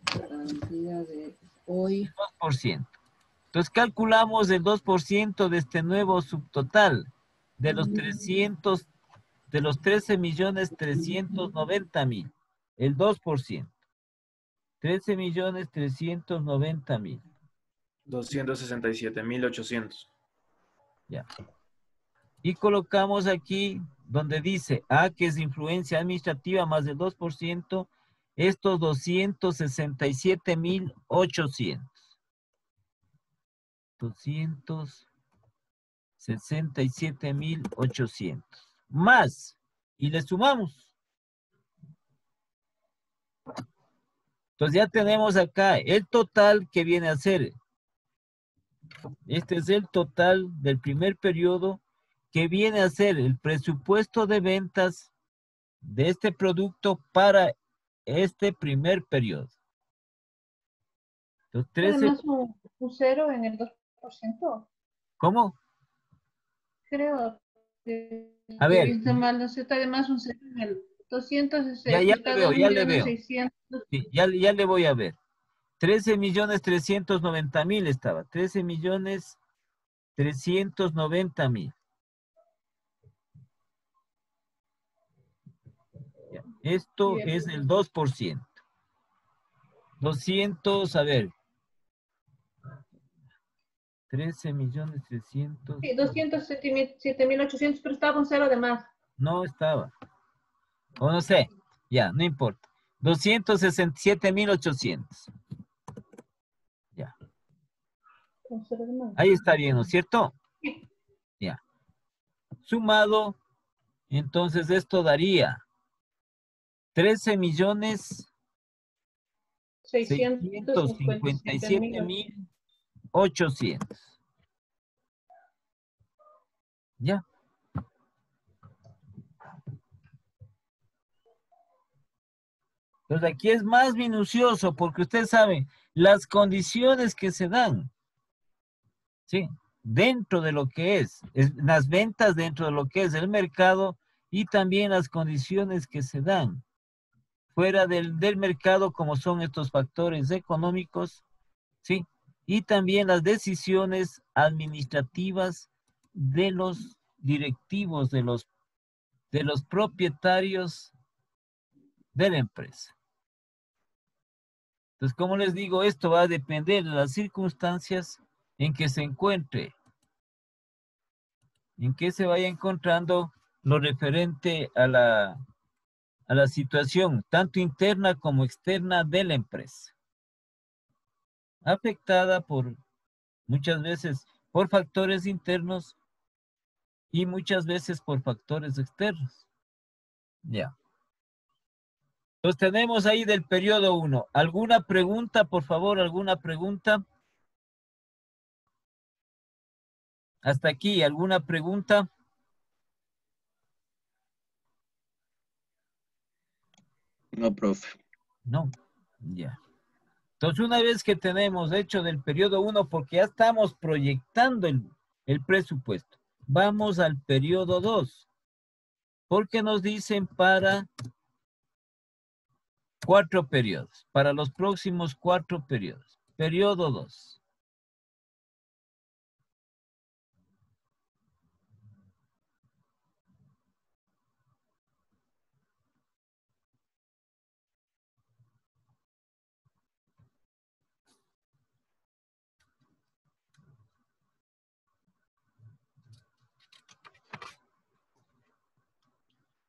Para el día de hoy. 2%. Entonces calculamos el 2% de este nuevo subtotal de los 300, de los 13.390.000. El 2%. 13.390.000. 267.800. Ya. Y colocamos aquí donde dice A, que es influencia administrativa más del 2%, estos 267.800. 267.800. Más. Y le sumamos. Entonces ya tenemos acá el total que viene a ser. Este es el total del primer periodo que viene a ser el presupuesto de ventas de este producto para este primer periodo. Entonces, 13, Además, un cero en el 2%. ¿cómo? Creo que A ver. está mal, no sé, está además un cero en el 260. Ya le veo, ya le veo. 2.600.000. Sí, ya le voy a ver. 13.390.000 estaba. 13.390.000. Esto Bien. es el 2%. 200, a ver. 13.300.000. Sí, 207.800, pero estaba un cero de más. No estaba. O no sé. Ya, no importa. 267.800. Ya. Un cero de más. Ahí está bien, ¿no es cierto? Ya. Sumado, entonces esto daría 13.657.800. Ya. Entonces aquí es más minucioso porque usted sabe las condiciones que se dan. ¿Sí? Dentro de lo que es las ventas, dentro de lo que es el mercado y también las condiciones que se dan fuera del mercado, como son estos factores económicos, ¿sí? Y también las decisiones administrativas de los directivos, de los propietarios de la empresa. Entonces, como les digo, esto va a depender de las circunstancias en que se encuentre, en que se vaya encontrando lo referente a la situación, tanto interna como externa de la empresa, afectada por muchas veces por factores internos y muchas veces por factores externos. Ya. Entonces tenemos ahí del periodo 1. ¿Alguna pregunta, por favor? ¿Alguna pregunta? Hasta aquí, ¿alguna pregunta? No, profe. No. Ya. Entonces, una vez que tenemos hecho del periodo 1, porque ya estamos proyectando el presupuesto, vamos al periodo 2, porque nos dicen para 4 periodos, para los próximos 4 periodos. Periodo 2.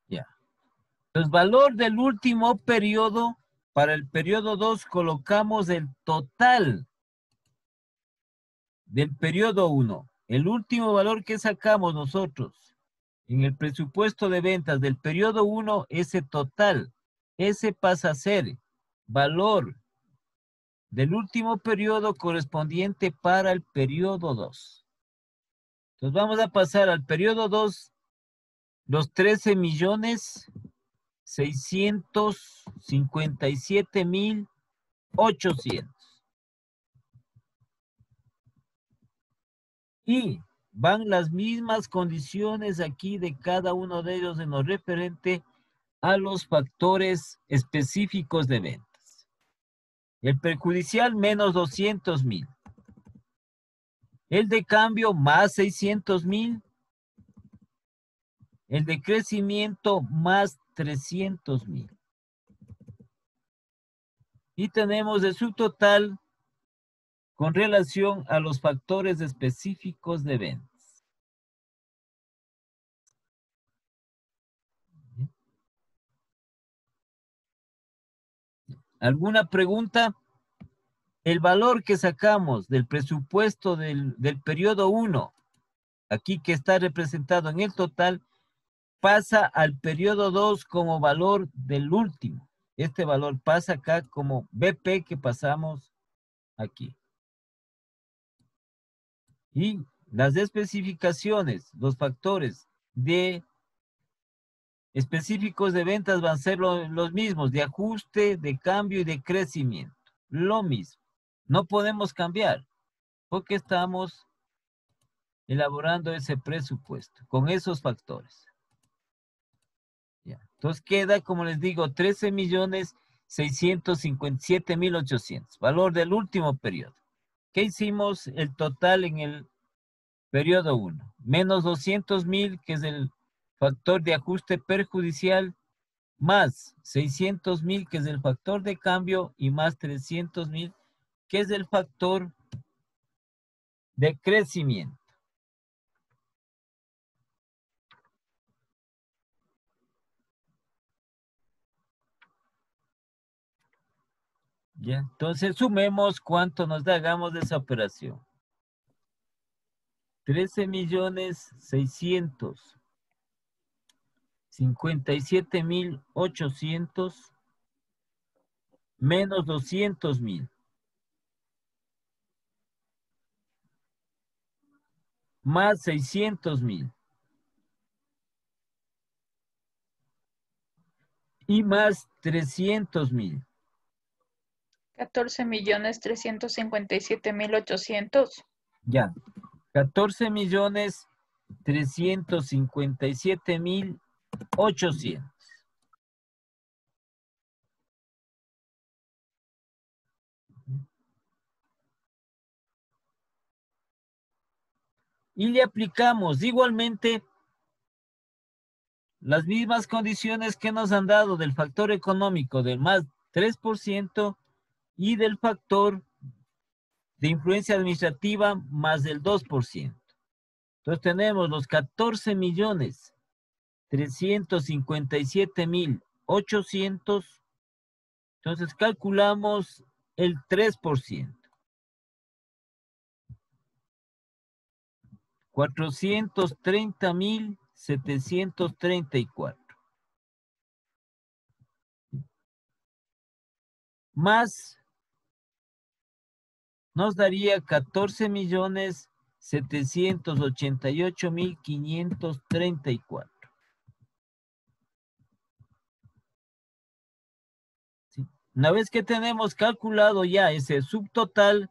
Ya. Entonces, valor del último periodo, para el periodo 2 colocamos el total del periodo 1. El último valor que sacamos nosotros en el presupuesto de ventas del periodo 1, ese total, ese pasa a ser valor del último periodo correspondiente para el periodo 2. Entonces vamos a pasar al periodo 2, los 13.657.800. Y van las mismas condiciones aquí de cada uno de ellos en lo referente a los factores específicos de ventas. El perjudicial menos 200,000. El de cambio más 600,000. El de crecimiento más 300,000. Y tenemos el subtotal con relación a los factores específicos de ventas. ¿Alguna pregunta? El valor que sacamos del presupuesto del periodo 1, aquí que está representado en el total, pasa al periodo 2 como valor del último. Este valor pasa acá como BP que pasamos aquí. Y las especificaciones, los factores de específicos de ventas van a ser los mismos, de ajuste, de cambio y de crecimiento. Lo mismo. No podemos cambiar porque estamos elaborando ese presupuesto con esos factores. Ya. Entonces queda, como les digo, 13,657,800, valor del último periodo. ¿Qué hicimos? El total en el periodo 1, menos 200,000, que es el factor de ajuste perjudicial, más 600,000, que es el factor de cambio, y más 300,000, que es el factor de crecimiento. Ya, entonces sumemos cuánto nos da, hagamos de esa operación. 13,657,800 menos 200,000 más 600,000 y más 300,000. 14,357,800. Ya, 14,357,800. Y le aplicamos igualmente las mismas condiciones que nos han dado del factor económico del más 3% y del factor de influencia administrativa más del 2%. Entonces tenemos los 14,357,800. Entonces calculamos el 3%. 430,734. Más nos daría 14,788,534. ¿Sí? Una vez que tenemos calculado ya ese subtotal,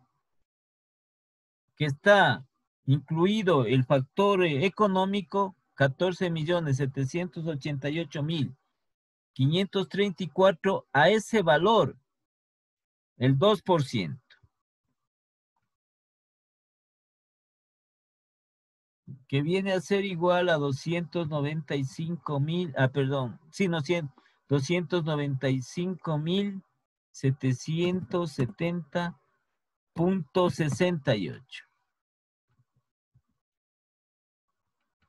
que está incluido el factor económico, 14,788,534, a ese valor, el 2%. Que viene a ser igual a 295,000, perdón, sí, no, 295,770,68.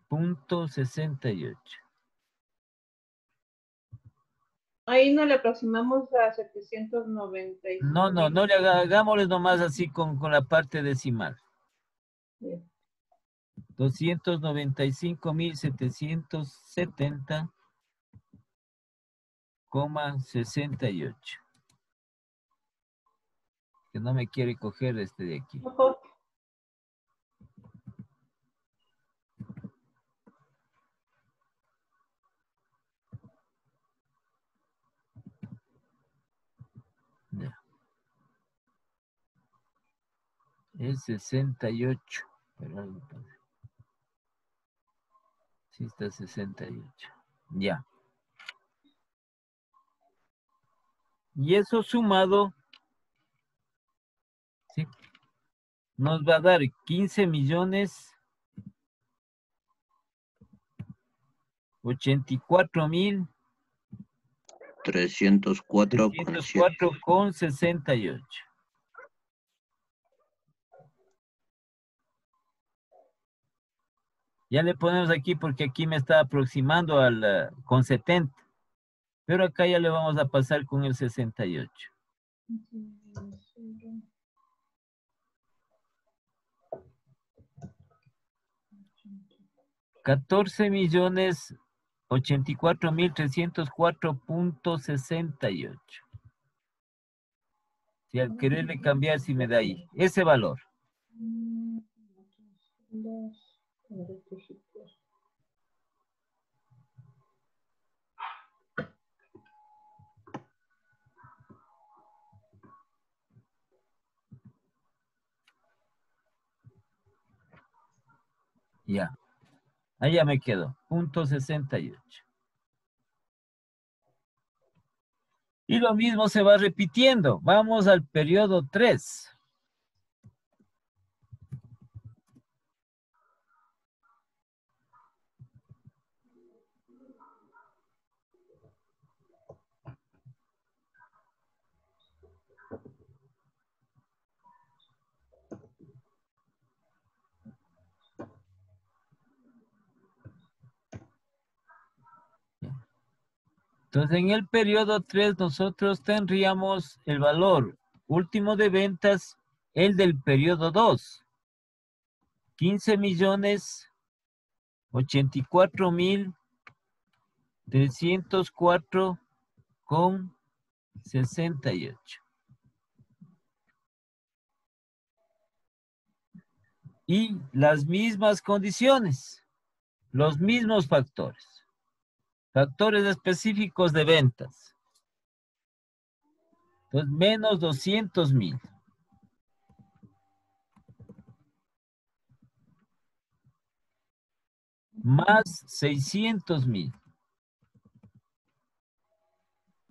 .68. Ahí no le aproximamos a 795. No, no le hagámosle nomás así con la parte decimal. Bien. 295,770,68. Que no me quiere coger este de aquí. Ojo. Ya. Es 68. Perdón. Sí está 68. Ya. Y eso sumado, ¿sí?, nos va a dar 15.084.304.68. 304,68. Ya le ponemos aquí porque aquí me está aproximando al con 70. Pero acá ya le vamos a pasar con el 68. 14.084.304.68. Si al quererle cambiar, si me da ahí ese valor. Ya. Allá me quedo. Punto 68. Y lo mismo se va repitiendo. Vamos al periodo 3. Entonces, en el periodo 3 nosotros tendríamos el valor último de ventas, el del periodo 2. 15.084.304,68. Y las mismas condiciones, los mismos factores. Factores específicos de ventas. Entonces, menos 200.000. Más 600.000.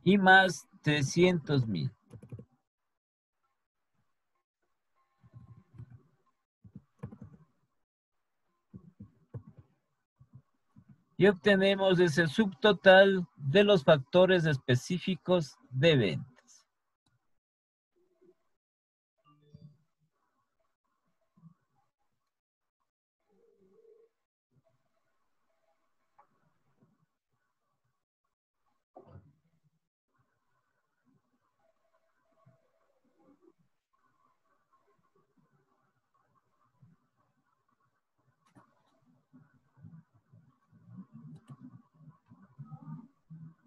Y más 300.000. Y obtenemos ese subtotal de los factores específicos de ventas.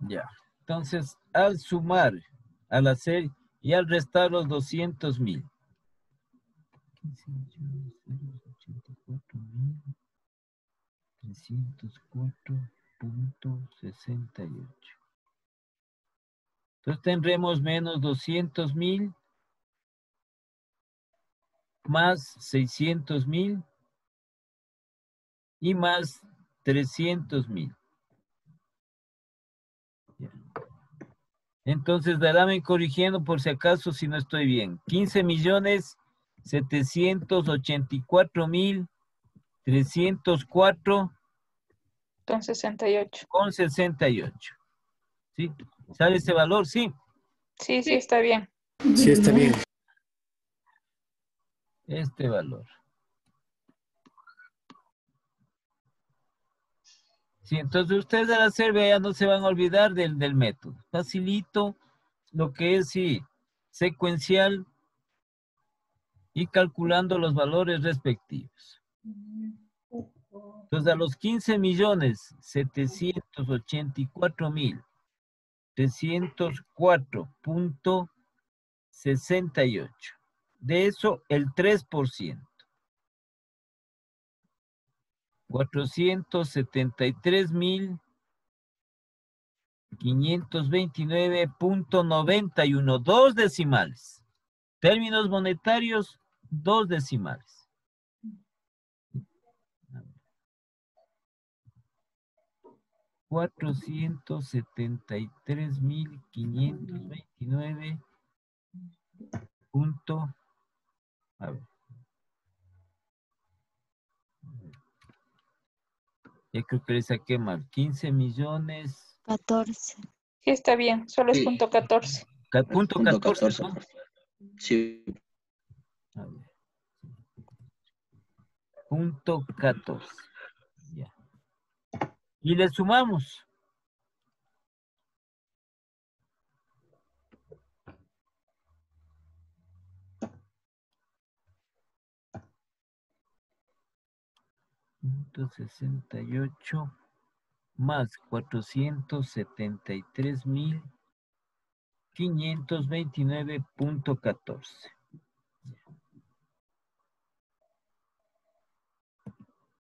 Ya. Entonces, al sumar, al hacer y al restar los 200.000. 304.68. Entonces tendremos menos 200.000 más 600.000 y más 300.000. Entonces, dame corrigiendo por si acaso si no estoy bien. 15.784.304 Con 68. con 68. ¿Sí? ¿Sale ese valor? Sí. Sí, sí, está bien. Sí, está bien. Este valor. Sí, entonces ustedes al hacer, ya no se van a olvidar del método. Facilito lo que es, sí, secuencial y calculando los valores respectivos. Entonces a los 15.784.304.68. De eso el 3%. 473.529.91. 2 decimales. Términos monetarios, 2 decimales. 473.529 punto, a ver. Ya creo que le saqué mal. 15 millones. 14. Sí, está bien. Solo es Sí. punto 14. Punto Punto 14, 14, ¿no? profe. Sí, A ver. Punto 14. Ya. Y le sumamos. Punto 68 más 473.529.14.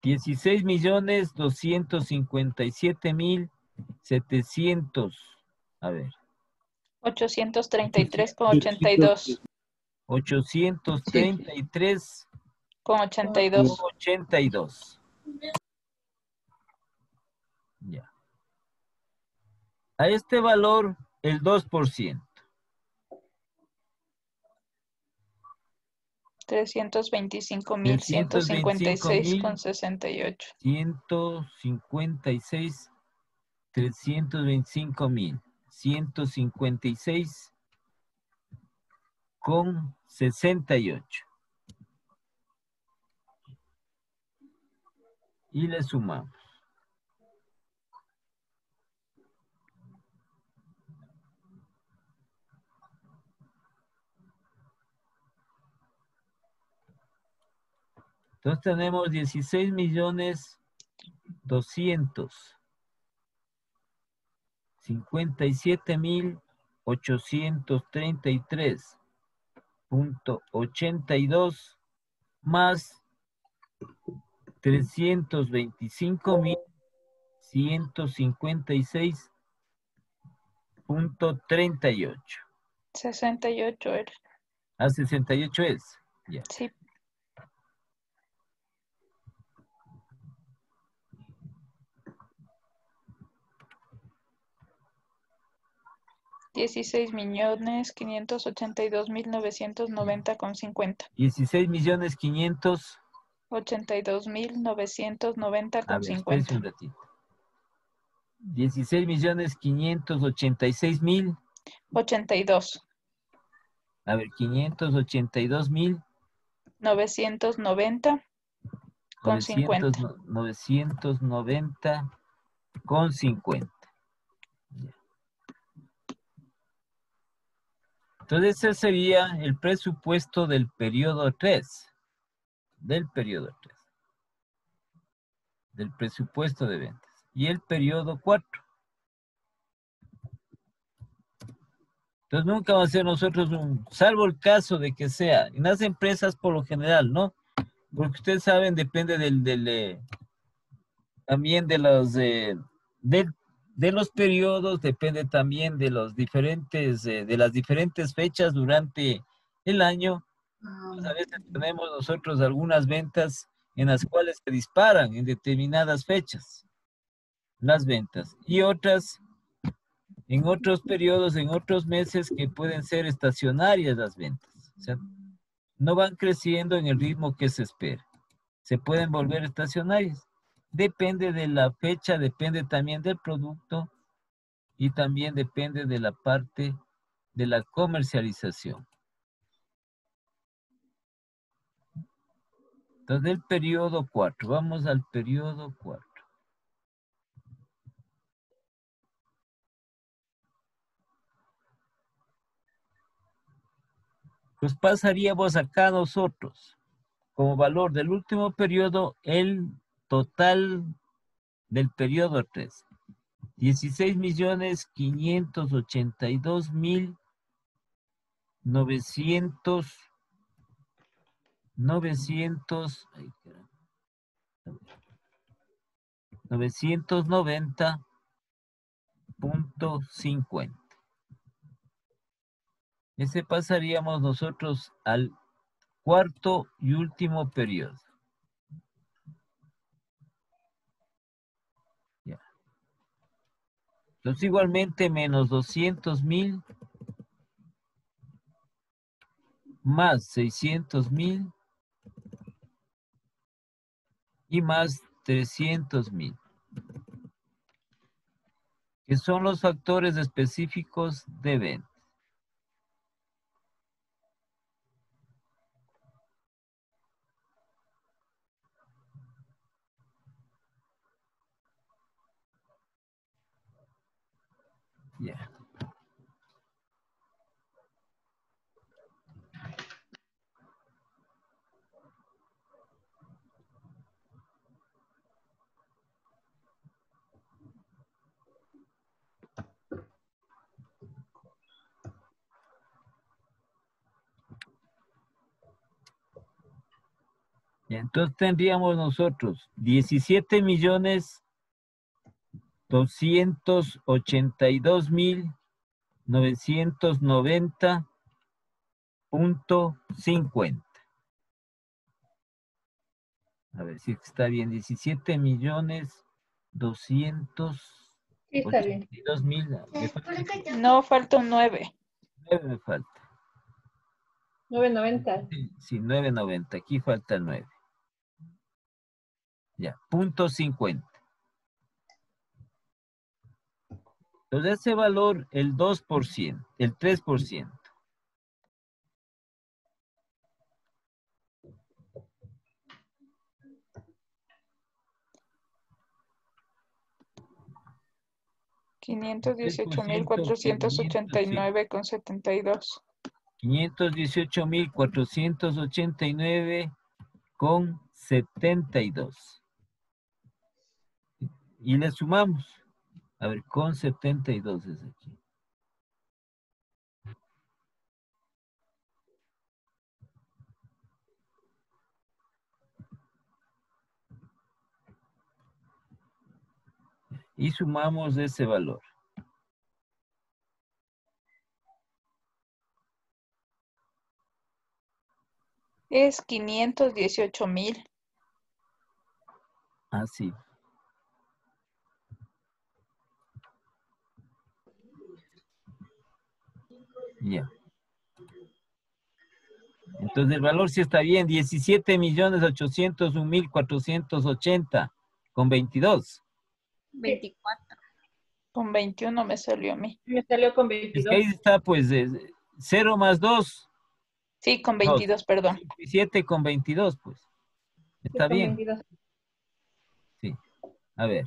16.257.700. A ver. 833,82. 833 Con 82. 82. Ya. A este valor, el 2%. 325.156,68. 156, 325.156 con 68. Y le sumamos. Entonces tenemos 16.257.833.82 más 325.156.38. 68 era. A 68 es. Ya. Sí. $16.582.990,50. 16.500.000. 82.990,50. A ver, espérense un ratito. 16.586.000. 82. A ver, 582.000. 990 con 50. 990 con 50. Entonces ese sería el presupuesto del periodo 3. Del periodo 3. Del presupuesto de ventas. Y el periodo 4. Entonces nunca va a ser nosotros salvo el caso de que sea. En las empresas por lo general, ¿no? Porque ustedes saben, depende también de los periodos, depende también de los diferentes, de las diferentes fechas durante el año. Pues a veces tenemos nosotros algunas ventas en las cuales se disparan en determinadas fechas las ventas y otras en otros periodos, en otros meses que pueden ser estacionarias las ventas. O sea, no van creciendo en el ritmo que se espera. Se pueden volver estacionarias. Depende de la fecha, depende también del producto y también depende de la parte de la comercialización. Entonces, del periodo 4, vamos al periodo 4. Pues pasaríamos acá nosotros, como valor del último periodo, el total del periodo 3. 16.990.50. Ese pasaríamos nosotros al cuarto y último periodo. Ya. Entonces igualmente menos 200.000 más 600.000 y más 300.000, que son los factores específicos de venta. Ya. Y entonces tendríamos nosotros 17.282.990.50. A ver si está bien. 17.282.000. Sí, está bien. No, falta un 9. 9 me falta. 9.90. Sí, 9.90. Aquí falta el 9. Ya, punto 50. Entonces ese valor, el 2%, el 3%. $518,489,72. 518.489,72. Y le sumamos. A ver, con 72 es aquí. Y sumamos ese valor. Es 518,000. Así. Ya. Entonces el valor sí está bien. 17.801.480 con 22. 24. Con 21 me salió a mí. Me salió con Es que ahí 22. está pues 0 más 2. Sí, con 2. 22, perdón. 7 con 22 pues. Sí, Está con bien. 22. Sí. A ver.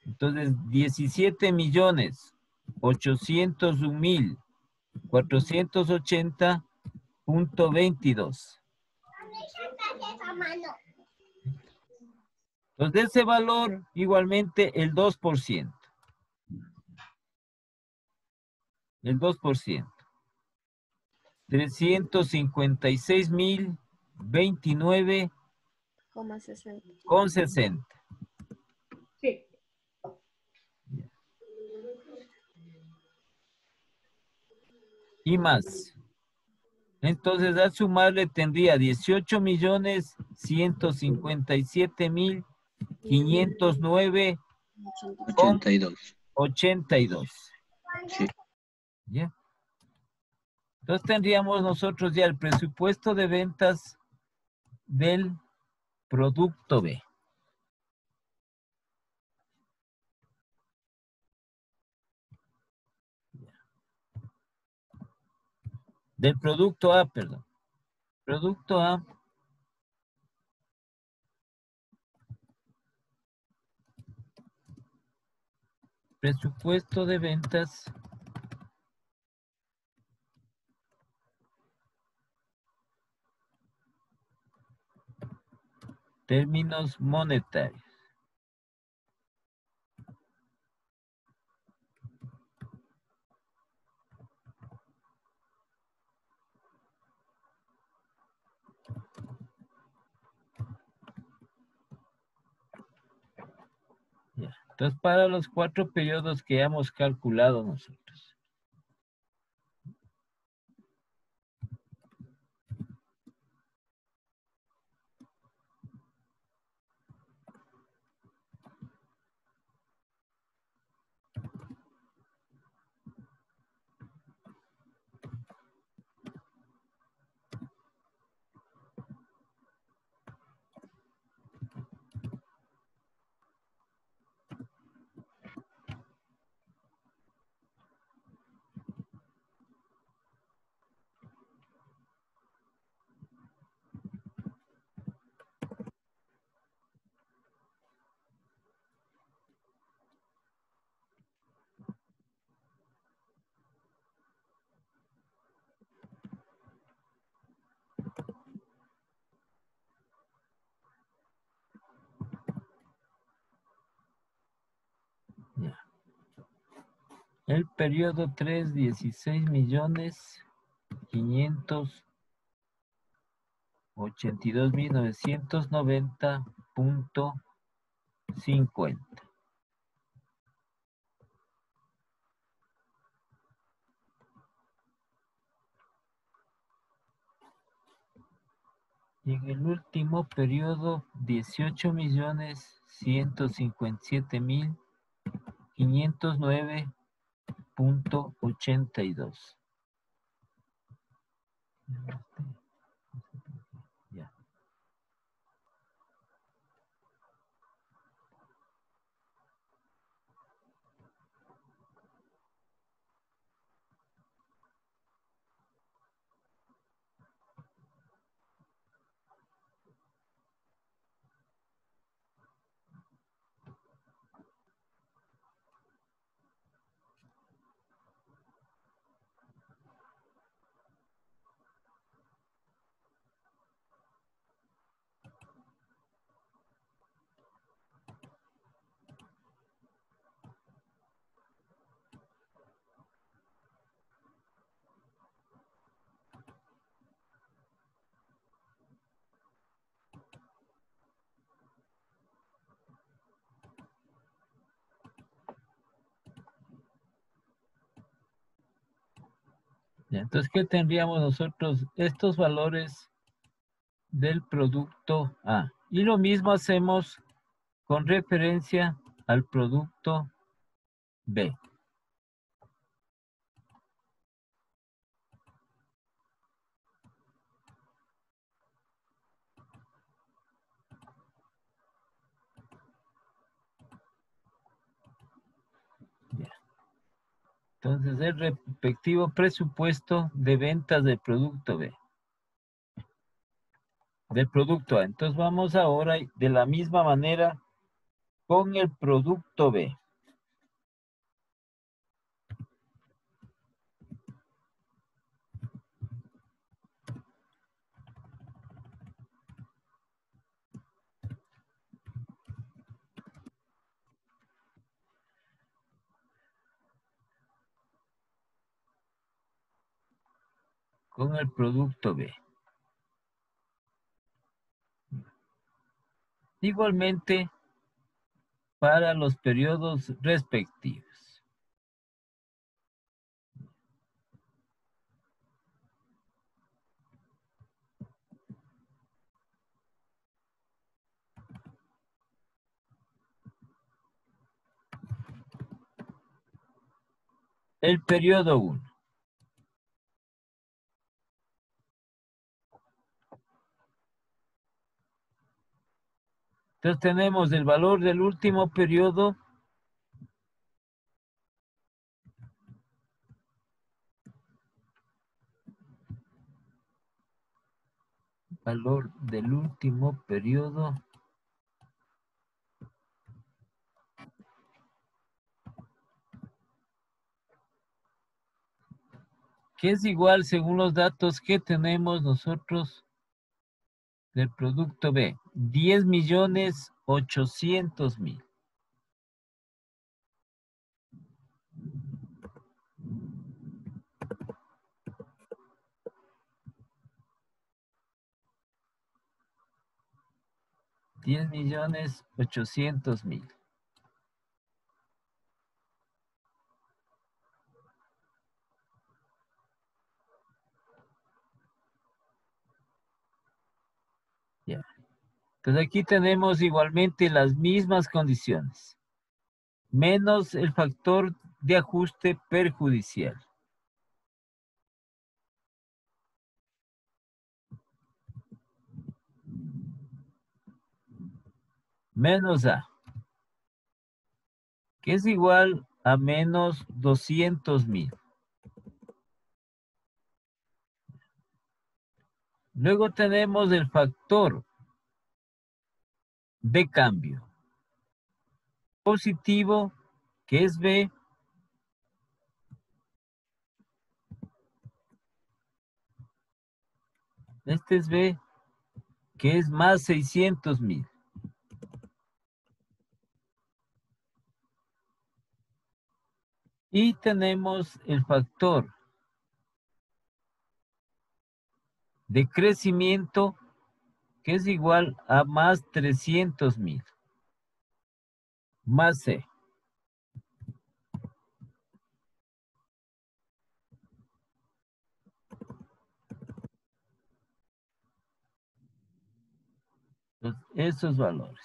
Entonces 17.801.480.22. Entonces de ese valor igualmente el 2%. El 2%. 356.029,60. Sí. Y más. Entonces al sumarle tendría 18.157.509,82. 82. Sí. ¿Ya? Entonces tendríamos nosotros ya el presupuesto de ventas del producto B. Del producto A, perdón. Producto A. Presupuesto de ventas términos monetarios. Ya. Entonces, para los 4 periodos que hemos calculado nosotros. Ya. El periodo 3, 16.582.990.50. Y en el último periodo, 18.157.509.82. Ya. Ya, entonces, ¿qué tendríamos nosotros? Estos valores del producto A. Y lo mismo hacemos con referencia al producto B. Ya. Entonces, el respectivo presupuesto de ventas del producto B. Del producto A. Entonces, vamos ahora de la misma manera con el producto B. Con el producto B. Igualmente, para los periodos respectivos. El periodo 1. Entonces tenemos el valor del último periodo. Valor del último periodo. Que es igual según los datos que tenemos nosotros del producto B. 10.800.000. $10.800.000. Ya. Entonces aquí tenemos igualmente las mismas condiciones, menos el factor de ajuste perjudicial. Menos A, que es igual a menos 200.000. Luego tenemos el factor de cambio positivo, que es B, este es B, que es más 600.000. Y tenemos el factor de crecimiento que es igual a más 300.000 más C. Entonces, esos valores.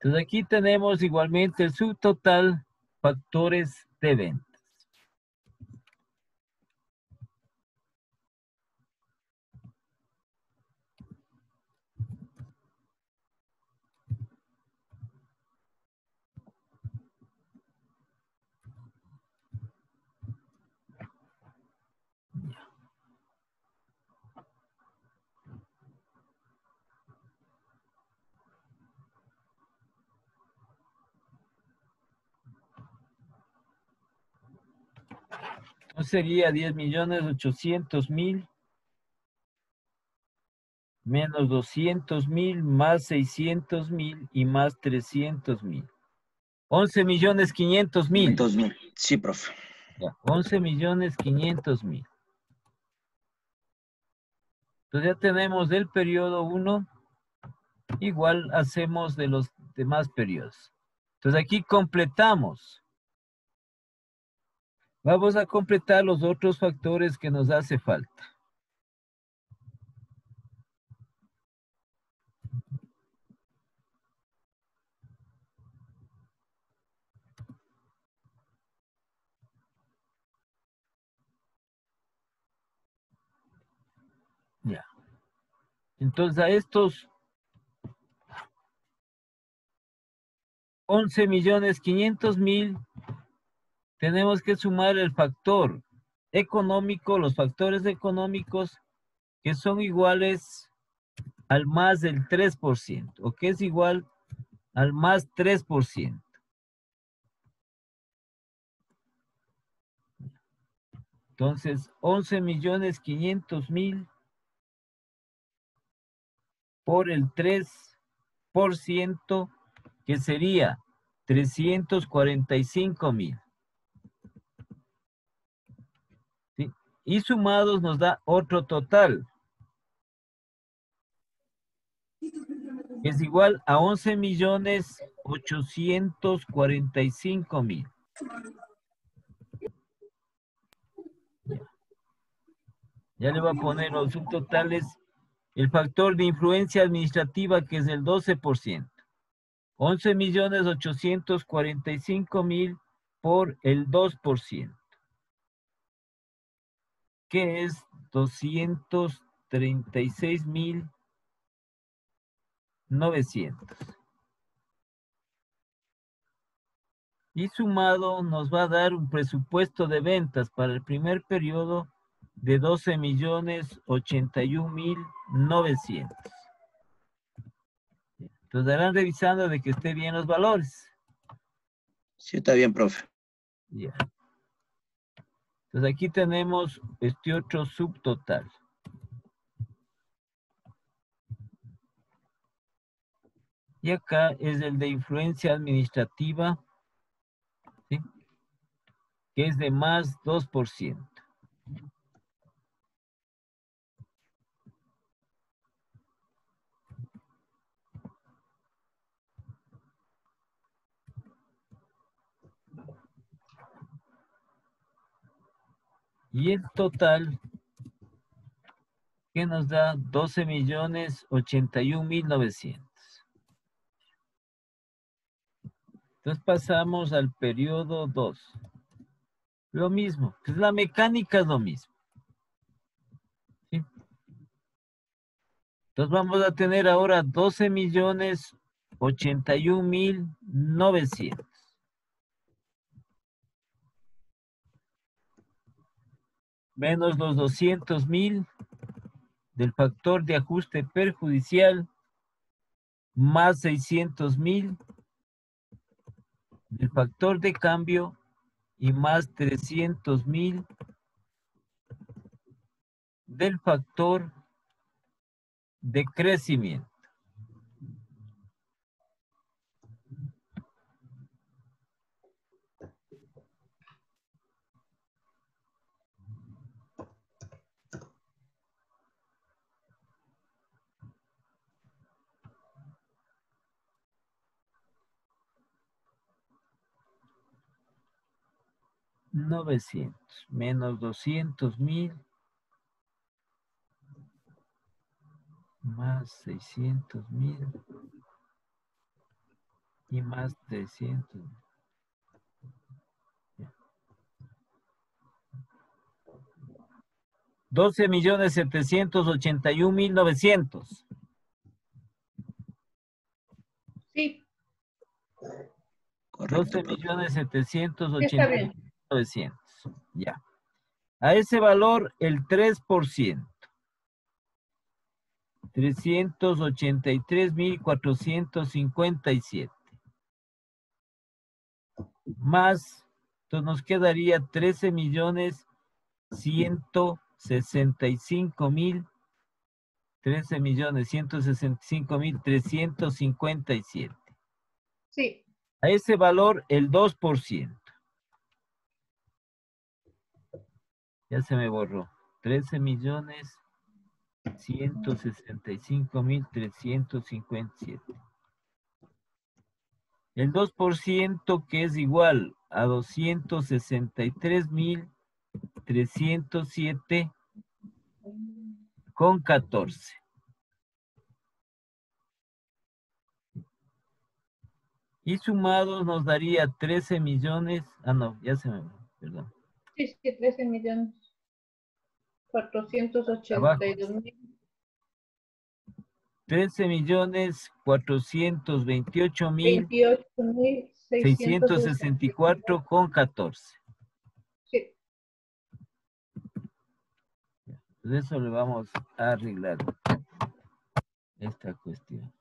Entonces aquí tenemos igualmente el subtotal factores de ventas. Entonces sería 10.800.000 menos 200.000 más 600.000 y más 300.000. 11.500.000. 2.000. Sí, profe. Ya, 11.500.000. Entonces ya tenemos del periodo 1, igual hacemos de los demás periodos. Entonces aquí completamos. Vamos a completar los otros factores que nos hace falta. Ya. Entonces a estos 11.500.000 tenemos que sumar el factor económico, los factores económicos que son iguales al más del 3%, o que es igual al más 3%. Entonces, 11.500.000 por el 3%, que sería 345.000. ¿Sí? Y sumados nos da otro total, que es igual a 11.845.000. Ya le voy a poner los subtotales. El factor de influencia administrativa, que es el 12%. 11.845.000 por el 2%, que es 236.900. Y sumado nos va a dar un presupuesto de ventas para el primer periodo de 12.081.900. Entonces estarán revisando de que esté bien los valores. Sí, está bien, profe. Ya. Entonces aquí tenemos este otro subtotal. Y acá es el de influencia administrativa, ¿sí? Que es de más 2%. Y el total que nos da 12.081.900. Entonces pasamos al periodo 2. Lo mismo, pues la mecánica es lo mismo. ¿Sí? Entonces vamos a tener ahora 12.081.900. Menos los 200.000 del factor de ajuste perjudicial más 600,000 del factor de cambio y más 300,000 del factor de crecimiento. $900 menos 200,000 más 600,000 y más 300. $12,781,900. Sí, Correcto, profe. está bien. 12,781,900. Ya. A ese valor, el 3%. 383,457. Más, entonces nos quedaría 13,165,000. 13,165,357. Sí, A ese valor, el 2%. Ya se me borró. 13,165,357. El 2% que es igual a 263,307,14. Y sumados nos daría 13 millones. Ah, no, ya se me... Perdón. sí, 13,482,000. 13,428,664 con 14. Sí, Entonces eso le vamos a arreglar esta cuestión.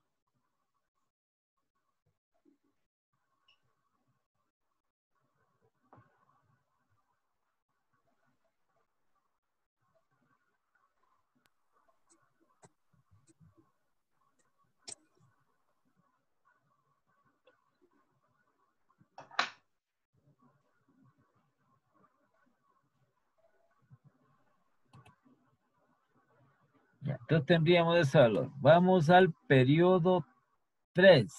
Ya, entonces tendríamos ese valor. Vamos al periodo 3.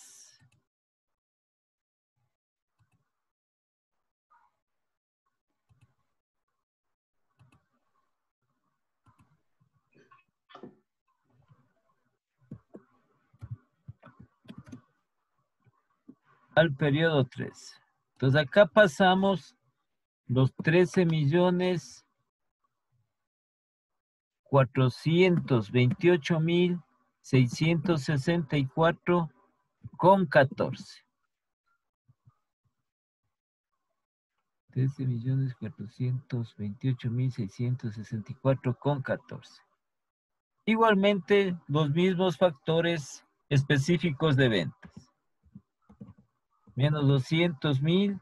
Al periodo 3. Entonces acá pasamos los 13,428,664 con 14. 13,428,664 con 14. Igualmente, los mismos factores específicos de ventas. Menos 200,000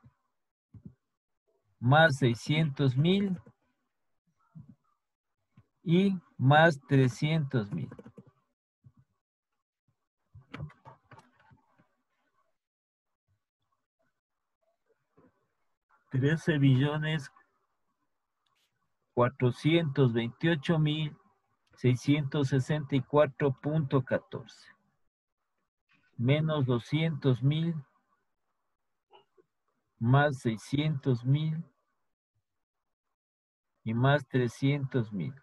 más 600,000 y más 300,000. $13,428,664.14. Menos 200,000 más 600,000 y más 300,000.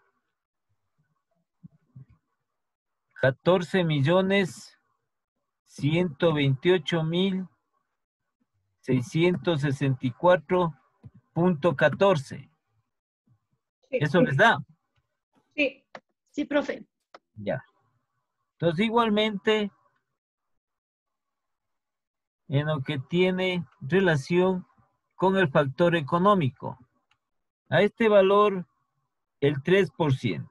14,664,14. sí, ¿Eso les da? sí, Sí, profe. Ya. Entonces, igualmente, en lo que tiene relación con el factor económico, a este valor, el 3%.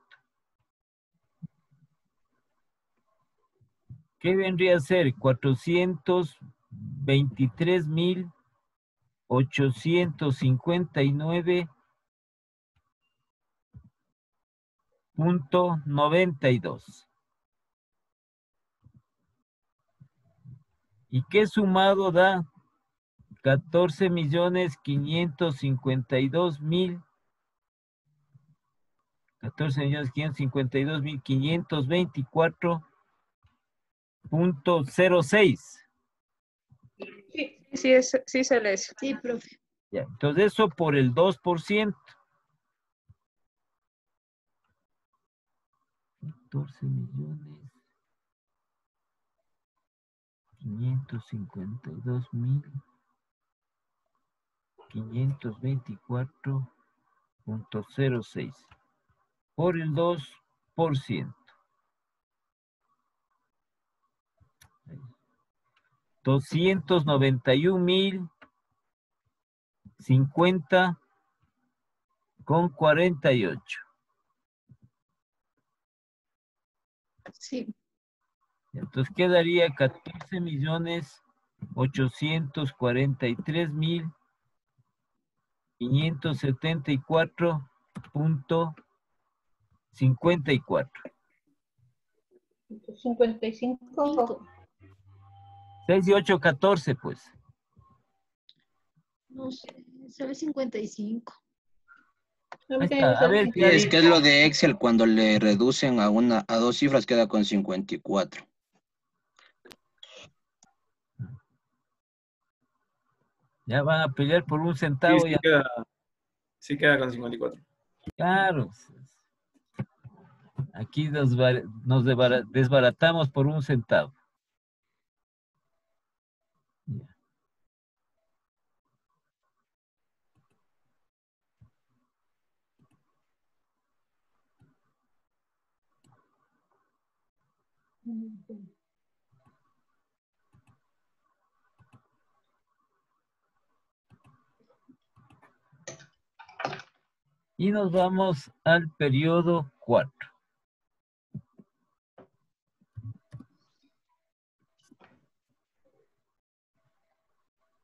¿Qué vendría a ser? 423.859.92. ¿Y qué sumado da? 14.552.000. 14.552.524.06. Sí, Sí sale eso. Sí, profe. Ya, entonces eso por el 2%. 14.552.524.06 por el 2%. 291.050.48. Sí. Entonces quedaría 14.843.574.54. 55. 6 y 8, 14, pues. No sé, sale 55. A Ahí mí también me está. A sale ver, Sí, es que es lo 55. de Excel, cuando le reducen a dos cifras queda con 54. ya van a pelear por un Sí, centavo. Ya. sí queda con 54. Claro. Aquí nos desbaratamos por un centavo. Ya. Y nos vamos al periodo 4.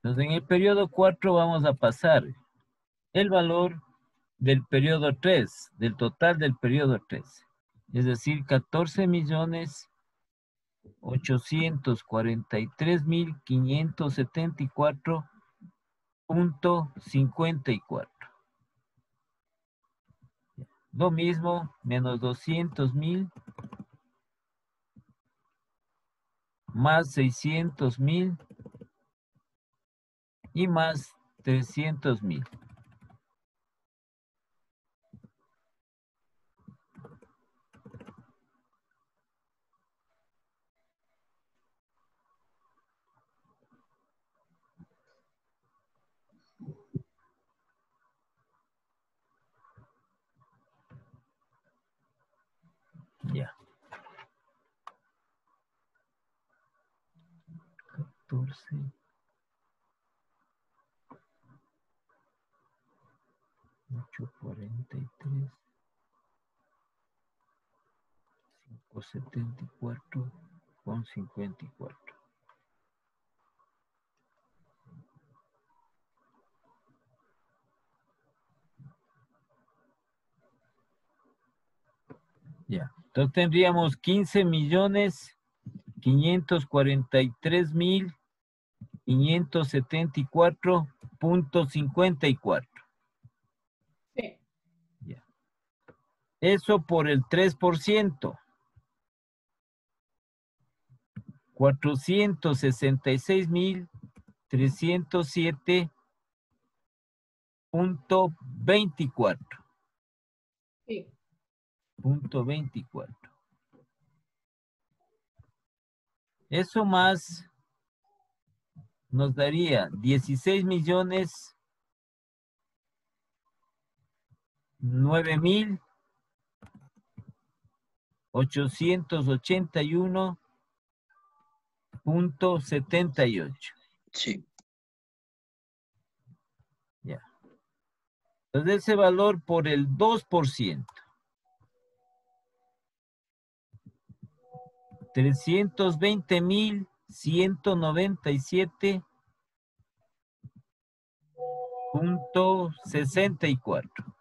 Entonces, en el periodo 4 vamos a pasar el valor del periodo 3, del total del periodo 3. Es decir, 14.843.574.54. Lo mismo, menos 200.000, más 600.000 y más 300.000. Ya. 14. 843. 574.54. Ya. Entonces tendríamos 15.543.574.54. Sí. Ya. Eso por el 3%. 466.307.24. Sí. Punto 24. Eso más nos daría 16.009.881.78. Sí, Ya. Entonces ese valor por el 2%. 320.197.64.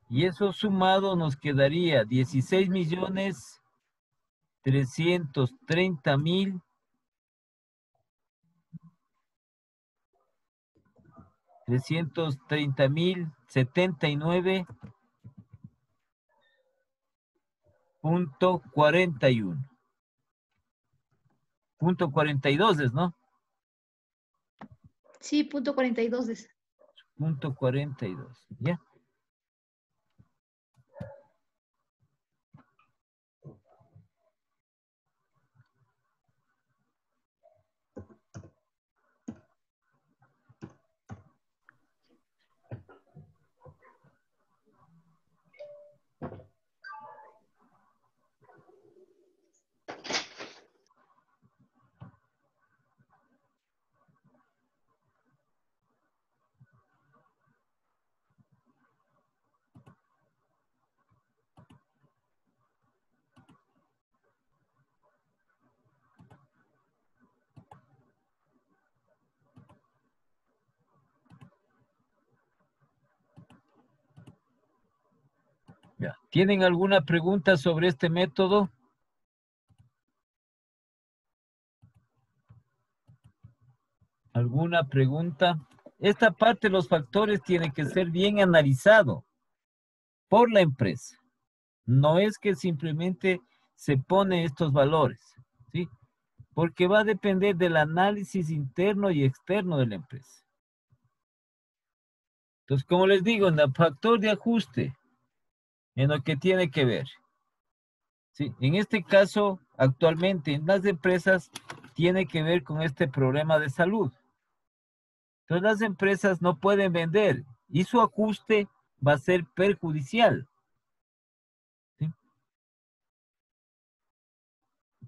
Y eso sumado nos quedaría 16.330.000. 330.079.41. Punto 42 es, ¿no? Sí, punto 42 es. Punto 42, ¿ya? Ya. ¿Tienen alguna pregunta sobre este método? ¿Alguna pregunta? Esta parte de los factores tiene que ser bien analizado por la empresa. No es que simplemente se pone estos valores, ¿sí? Porque va a depender del análisis interno y externo de la empresa. Entonces, como les digo, en el factor de ajuste, en lo que tiene que ver, ¿sí? En este caso, actualmente en las empresas, tiene que ver con este problema de salud. Entonces, las empresas no pueden vender y su ajuste va a ser perjudicial, ¿sí?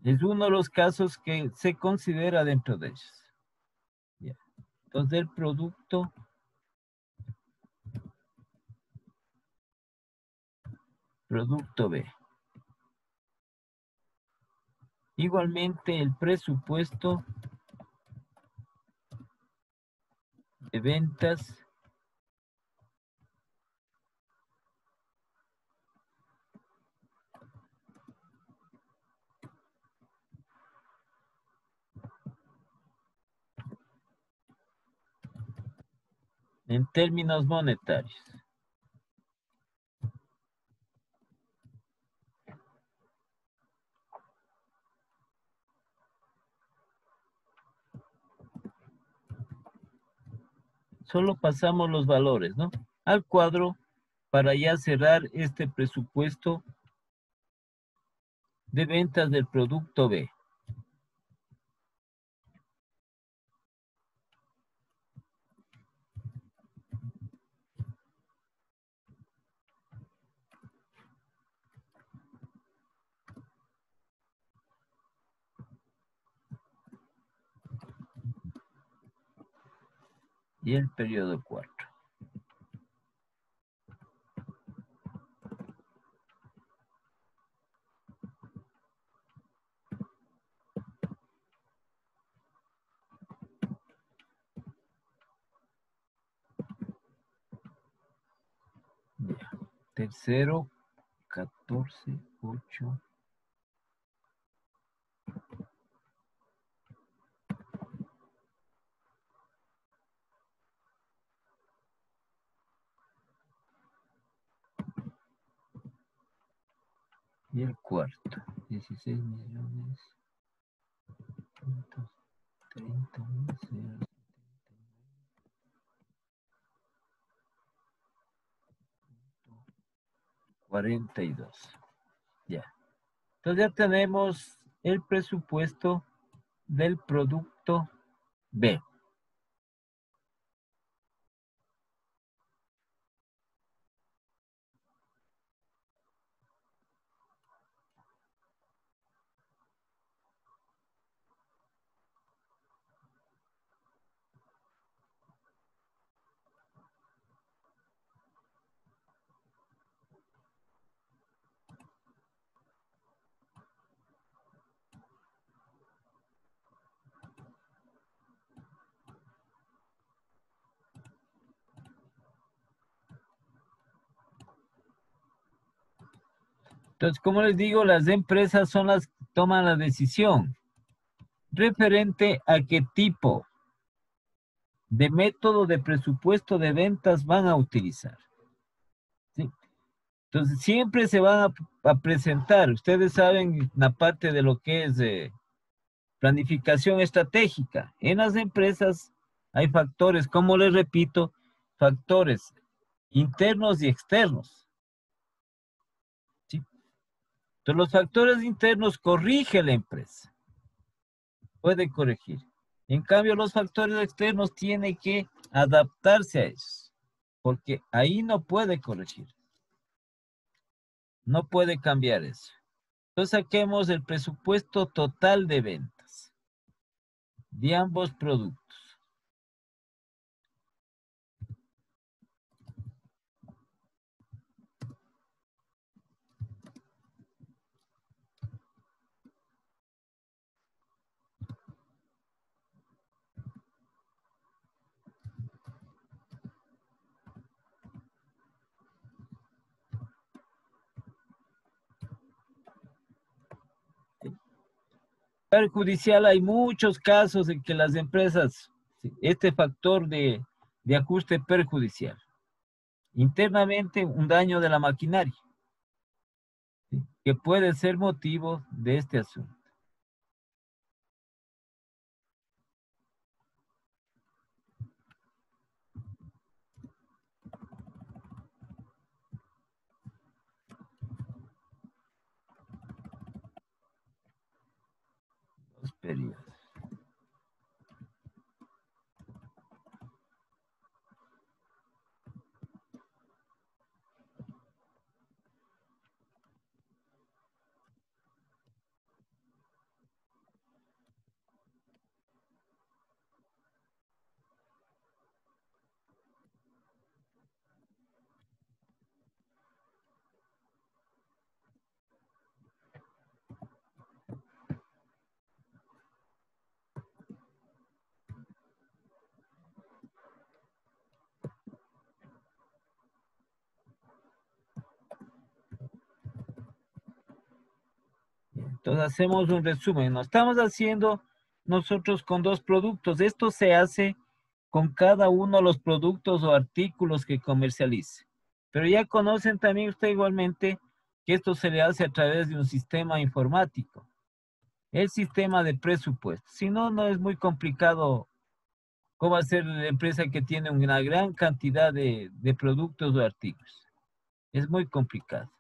Es uno de los casos que se considera dentro de ellos. Ya. Entonces, el producto B. Igualmente, el presupuesto de ventas en términos monetarios. Solo pasamos los valores, ¿no? Al cuadro para ya cerrar este presupuesto de ventas del producto B. Y el periodo 4. Ya. Tercero, 14, 8. Y el cuarto, 16.130.000. 42. Ya. Entonces ya tenemos el presupuesto del producto B. Entonces, como les digo, las empresas son las que toman la decisión referente a qué tipo de método de presupuesto de ventas van a utilizar. ¿Sí? Entonces, siempre se van a presentar, ustedes saben, la parte de lo que es planificación estratégica. En las empresas hay factores, como les repito, factores internos y externos. ¿Sí? Entonces, los factores internos corrigen la empresa. Puede corregir. En cambio, los factores externos tienen que adaptarse a eso, porque ahí no puede corregir. No puede cambiar eso. Entonces, saquemos el presupuesto total de ventas de ambos productos. Perjudicial, hay muchos casos en que las empresas, este factor de ajuste perjudicial. Internamente, un daño de la maquinaria, ¿sí? Que puede ser motivo de este asunto. Los periodos. Entonces hacemos un resumen. Nos estamos haciendo nosotros con dos productos. Esto se hace con cada uno de los productos o artículos que comercialice. Pero ya conocen también usted igualmente que esto se le hace a través de un sistema informático. El sistema de presupuesto. Si no, no es muy complicado cómo hacer la empresa que tiene una gran cantidad de productos o artículos. Es muy complicado.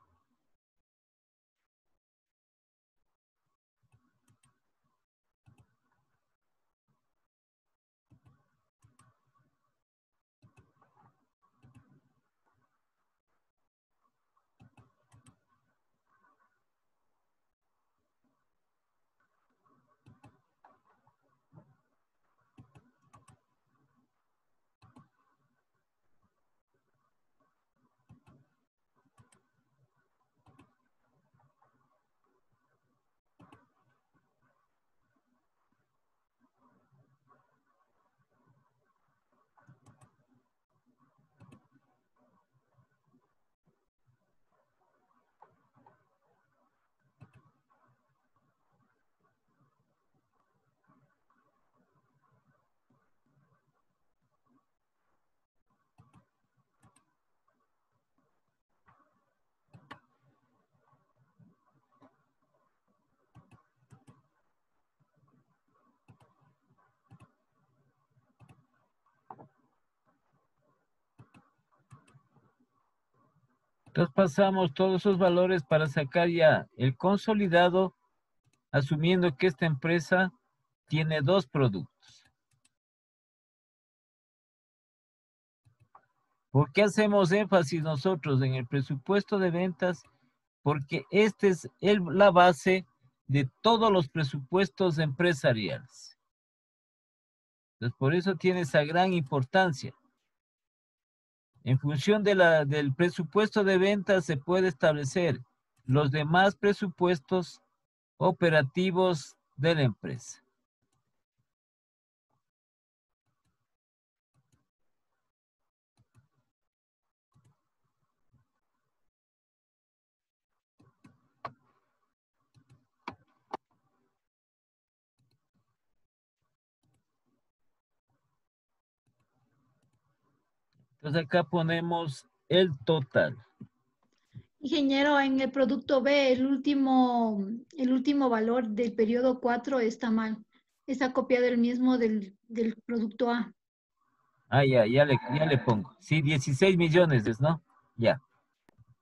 Entonces pasamos todos esos valores para sacar ya el consolidado, asumiendo que esta empresa tiene dos productos. ¿Por qué hacemos énfasis nosotros en el presupuesto de ventas? Porque este es la base de todos los presupuestos empresariales. Entonces, por eso tiene esa gran importancia. En función del presupuesto de ventas se puede establecer los demás presupuestos operativos de la empresa. Entonces acá ponemos el total. Ingeniero, en el producto B, el último valor del periodo 4 está mal. Está copiado el mismo del producto A. Ah, ya le pongo. Sí, 16 millones es, ¿no? Ya,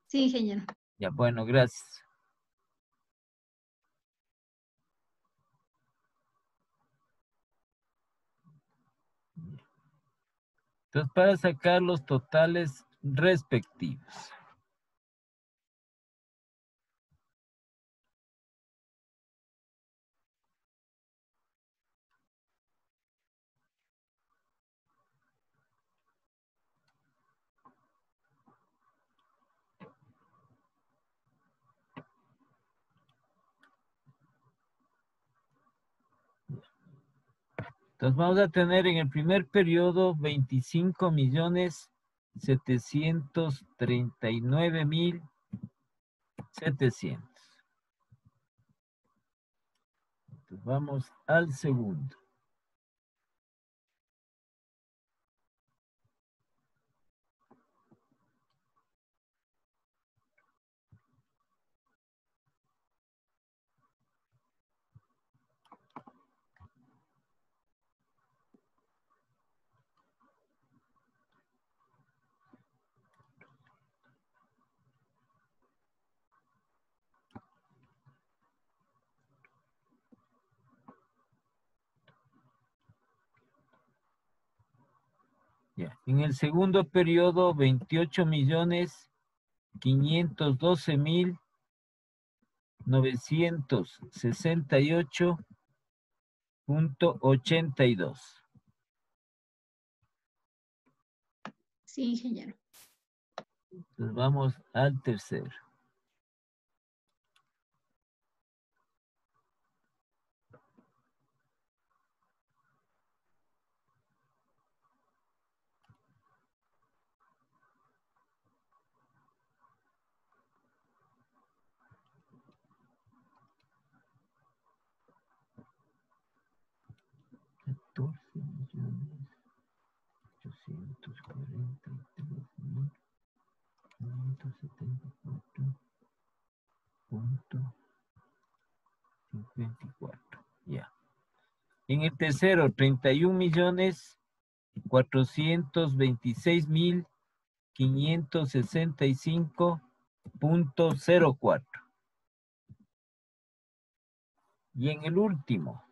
Sí, ingeniero. ya, bueno, gracias. Entonces, para sacar los totales respectivos. Entonces vamos a tener en el primer periodo 25.739.700. Entonces vamos al segundo. Ya. En el segundo periodo, 28.512.968.82. Sí, ingeniero. Entonces vamos al tercero. $14.843.544.54. Ya. En el tercero, 31.426.565.04. Y en el último,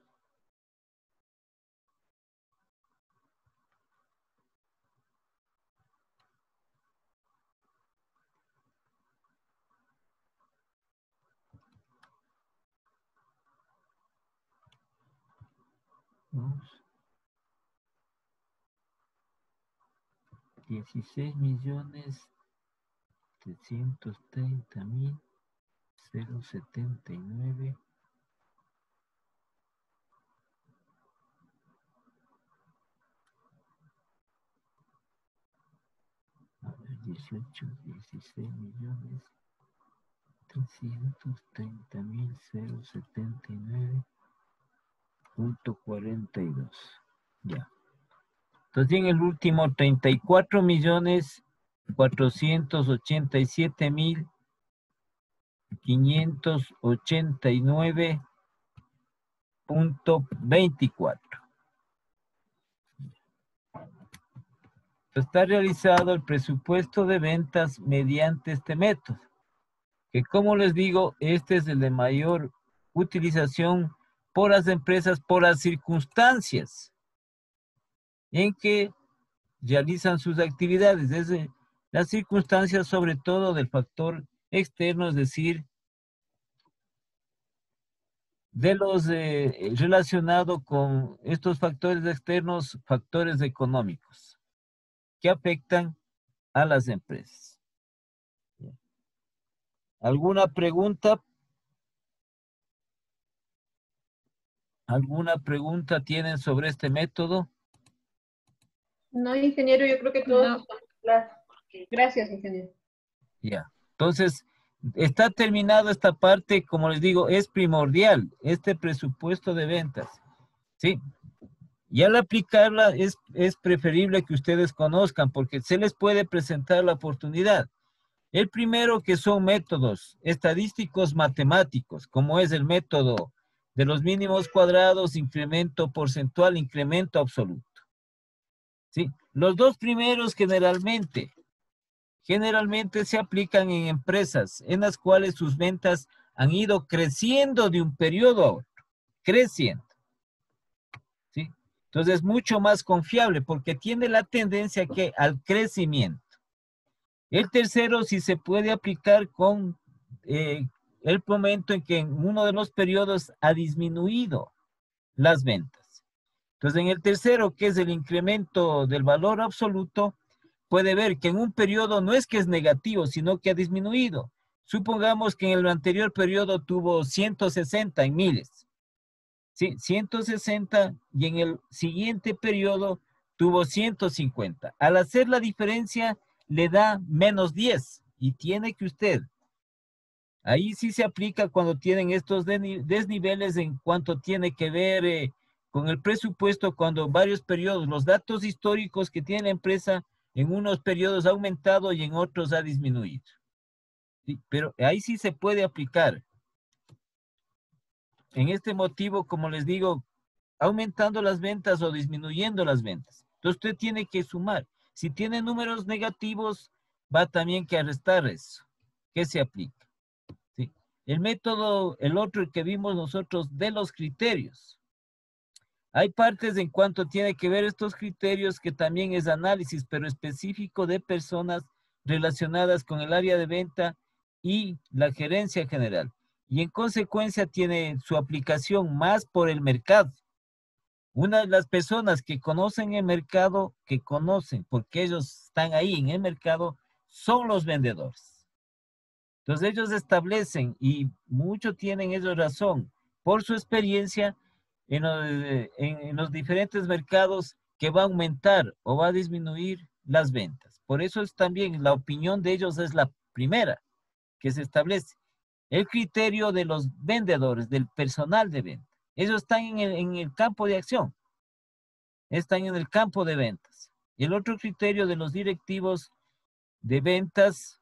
vamos, 16.330.079. A ver, 16.330.079.42. Ya. Entonces en el último 34.487.589.24. Está realizado el presupuesto de ventas mediante este método, que como les digo, este es el de mayor utilización por las empresas, por las circunstancias en que realizan sus actividades, desde las circunstancias sobre todo del factor externo, es decir, de los relacionados con estos factores externos, factores económicos que afectan a las empresas. ¿Alguna pregunta? ¿Alguna pregunta tienen sobre este método? No, ingeniero, yo creo que todos No. estamos claros. Gracias, ingeniero. Ya. Entonces, está terminado esta parte, como les digo, es primordial, este presupuesto de ventas. ¿Sí? Y al aplicarla es preferible que ustedes conozcan porque se les puede presentar la oportunidad. El primero que son métodos estadísticos matemáticos, como es el método de los mínimos cuadrados, incremento porcentual, incremento absoluto. ¿Sí? Los dos primeros generalmente se aplican en empresas en las cuales sus ventas han ido creciendo de un periodo a otro, creciendo. ¿Sí? Entonces es mucho más confiable porque tiene la tendencia al crecimiento. El tercero sí se puede aplicar con el momento en que en uno de los periodos ha disminuido las ventas. Entonces en el tercero, que es el incremento del valor absoluto, puede ver que en un periodo no es que es negativo, sino que ha disminuido. Supongamos que en el anterior periodo tuvo 160 en miles. Sí, 160 y en el siguiente periodo tuvo 150. Al hacer la diferencia le da menos 10 y tiene que usted, ahí sí se aplica cuando tienen estos desniveles en cuanto tiene que ver con el presupuesto, cuando varios periodos, los datos históricos que tiene la empresa en unos periodos ha aumentado y en otros ha disminuido. Sí, pero ahí sí se puede aplicar. En este motivo, como les digo, aumentando las ventas o disminuyendo las ventas. Entonces usted tiene que sumar. Si tiene números negativos, va también que restar eso. ¿Qué se aplica? ¿Sí? El método, el otro que vimos nosotros de los criterios. Hay partes en cuanto tiene que ver estos criterios que también es análisis, pero específico de personas relacionadas con el área de venta y la gerencia general. Y en consecuencia tiene su aplicación más por el mercado. Una de las personas que conocen el mercado, que conocen porque ellos están ahí en el mercado, son los vendedores. Entonces ellos establecen, y muchos tienen ellos razón, por su experiencia en los diferentes mercados, que va a aumentar o va a disminuir las ventas. Por eso es también la opinión de ellos es la primera que se establece. El criterio de los vendedores, del personal de venta. Ellos están en el campo de acción. Están en el campo de ventas. Y el otro criterio de los directivos de ventas,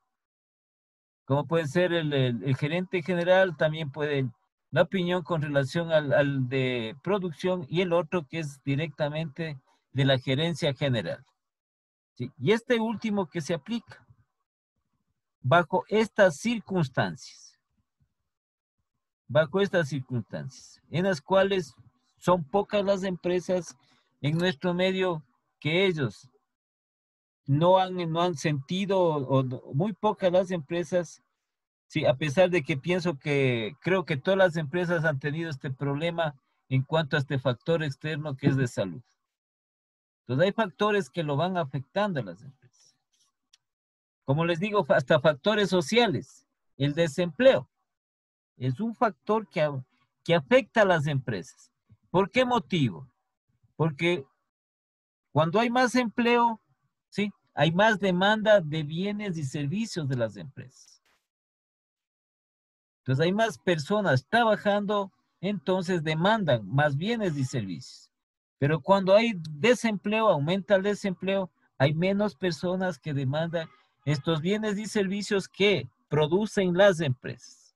como puede ser el gerente general, también puede la opinión con relación al de producción, y el otro que es directamente de la gerencia general. ¿Sí? Y este último que se aplica bajo estas circunstancias, en las cuales son pocas las empresas en nuestro medio que ellos no han sentido, o muy pocas las empresas, sí, a pesar de que creo que todas las empresas han tenido este problema en cuanto a este factor externo que es de salud. Entonces hay factores que lo van afectando a las empresas. Como les digo, hasta factores sociales. El desempleo es un factor que afecta a las empresas. ¿Por qué motivo? Porque cuando hay más empleo, ¿sí?, hay más demanda de bienes y servicios de las empresas. Entonces hay más personas trabajando, entonces demandan más bienes y servicios. Pero cuando hay desempleo, aumenta el desempleo, hay menos personas que demandan estos bienes y servicios que producen las empresas.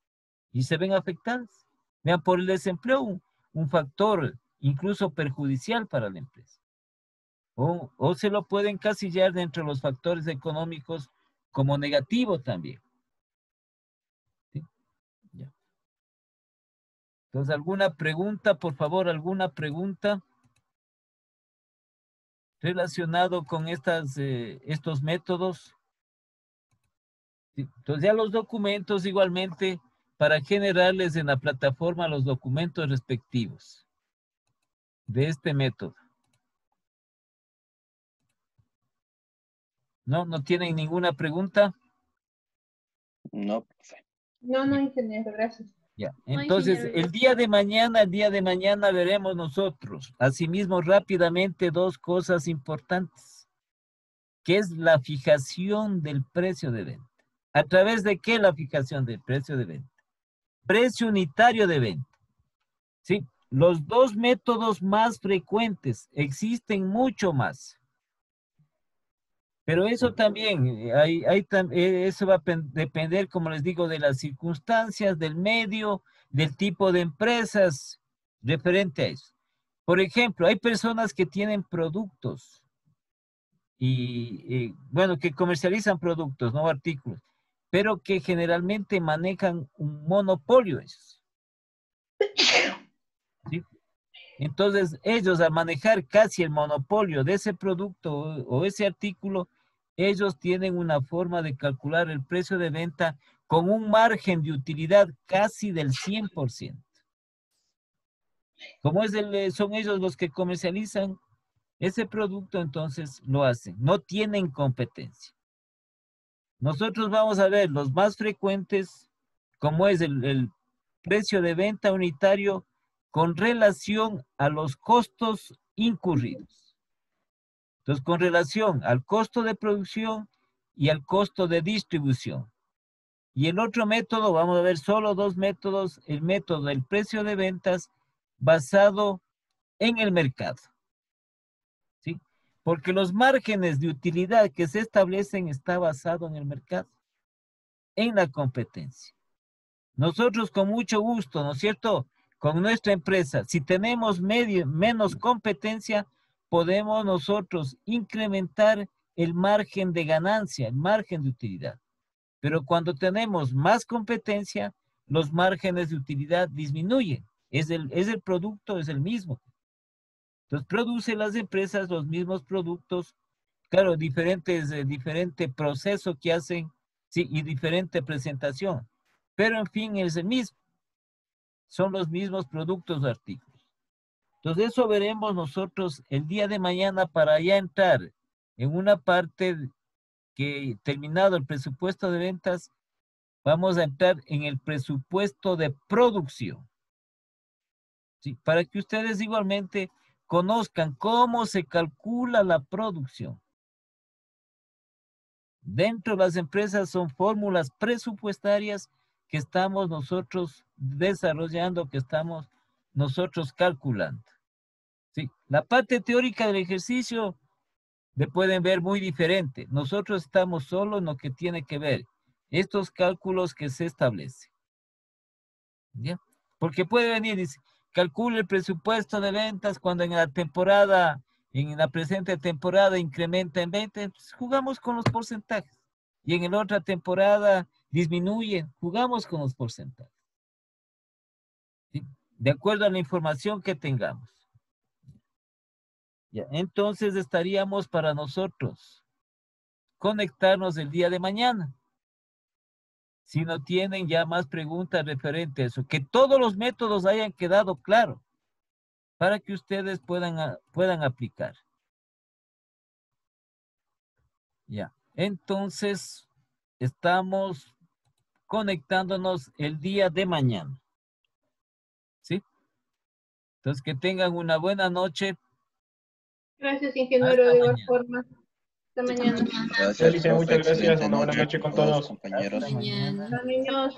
Y se ven afectadas. Vean, por el desempleo, un factor incluso perjudicial para la empresa. O se lo pueden encasillar dentro de los factores económicos como negativo también. ¿Sí? Ya. Entonces, ¿alguna pregunta, por favor? ¿Alguna pregunta relacionado con estos métodos? ¿Sí? Entonces, ya los documentos igualmente, para generarles en la plataforma los documentos respectivos de este método. ¿No tienen ninguna pregunta? No, profe. No, ingeniero, gracias. Ya. No, Entonces, ingeniero, el día de mañana veremos nosotros, asimismo rápidamente, dos cosas importantes, que es la fijación del precio de venta. ¿A través de qué la fijación del precio de venta? Precio unitario de venta. ¿Sí? los dos métodos más frecuentes. Existen mucho más. Pero eso también, eso va a depender, como les digo, de las circunstancias, del medio, del tipo de empresas referente a eso. Por ejemplo, hay personas que tienen productos bueno, que comercializan productos, no artículos, pero que generalmente manejan un monopolio esos. ¿Sí? Entonces, ellos al manejar casi el monopolio de ese producto o ese artículo, ellos tienen una forma de calcular el precio de venta con un margen de utilidad casi del 100%. Como son ellos los que comercializan ese producto, entonces lo hacen. No tienen competencia. Nosotros vamos a ver los más frecuentes, como es el precio de venta unitario con relación a los costos incurridos. Entonces, con relación al costo de producción y al costo de distribución. Y el otro método, vamos a ver solo dos métodos, el método del precio de ventas basado en el mercado. ¿Sí? Porque los márgenes de utilidad que se establecen está basado en el mercado, en la competencia. Nosotros con mucho gusto, ¿no es cierto?, con nuestra empresa, si tenemos menos competencia, podemos nosotros incrementar el margen de ganancia, el margen de utilidad. Pero cuando tenemos más competencia, los márgenes de utilidad disminuyen. Es el producto, es el mismo. Entonces, producen las empresas los mismos productos, claro, diferente proceso que hacen, sí, y diferente presentación. Pero, en fin, es el mismo. Son los mismos productos o artículos. Entonces, eso veremos nosotros el día de mañana para ya entrar en una parte que, terminado el presupuesto de ventas, vamos a entrar en el presupuesto de producción. ¿Sí? Para que ustedes igualmente conozcan cómo se calcula la producción. Dentro de las empresas son fórmulas presupuestarias que estamos nosotros desarrollando, que estamos nosotros calculando. ¿Sí? La parte teórica del ejercicio le pueden ver muy diferente. Nosotros estamos solo en lo que tiene que ver estos cálculos que se establecen. ¿Ya? Porque puede venir y dice, calcule el presupuesto de ventas cuando en la presente temporada incrementa en 20, pues jugamos con los porcentajes. Y en la otra temporada disminuye, jugamos con los porcentajes. ¿Sí? De acuerdo a la información que tengamos. Ya, entonces estaríamos para nosotros conectarnos el día de mañana. Si no tienen ya más preguntas referentes a eso, que todos los métodos hayan quedado claros para que ustedes puedan aplicar. Ya, entonces estamos conectándonos el día de mañana. ¿Sí? Entonces que tengan una buena noche. Gracias, ingeniero, Hasta de igual mañana. forma. Hasta mañana. Alicia, muchas gracias. Excelente Una buena noche noche con a todos, todos. compañeros. Hasta mañana. Los niños.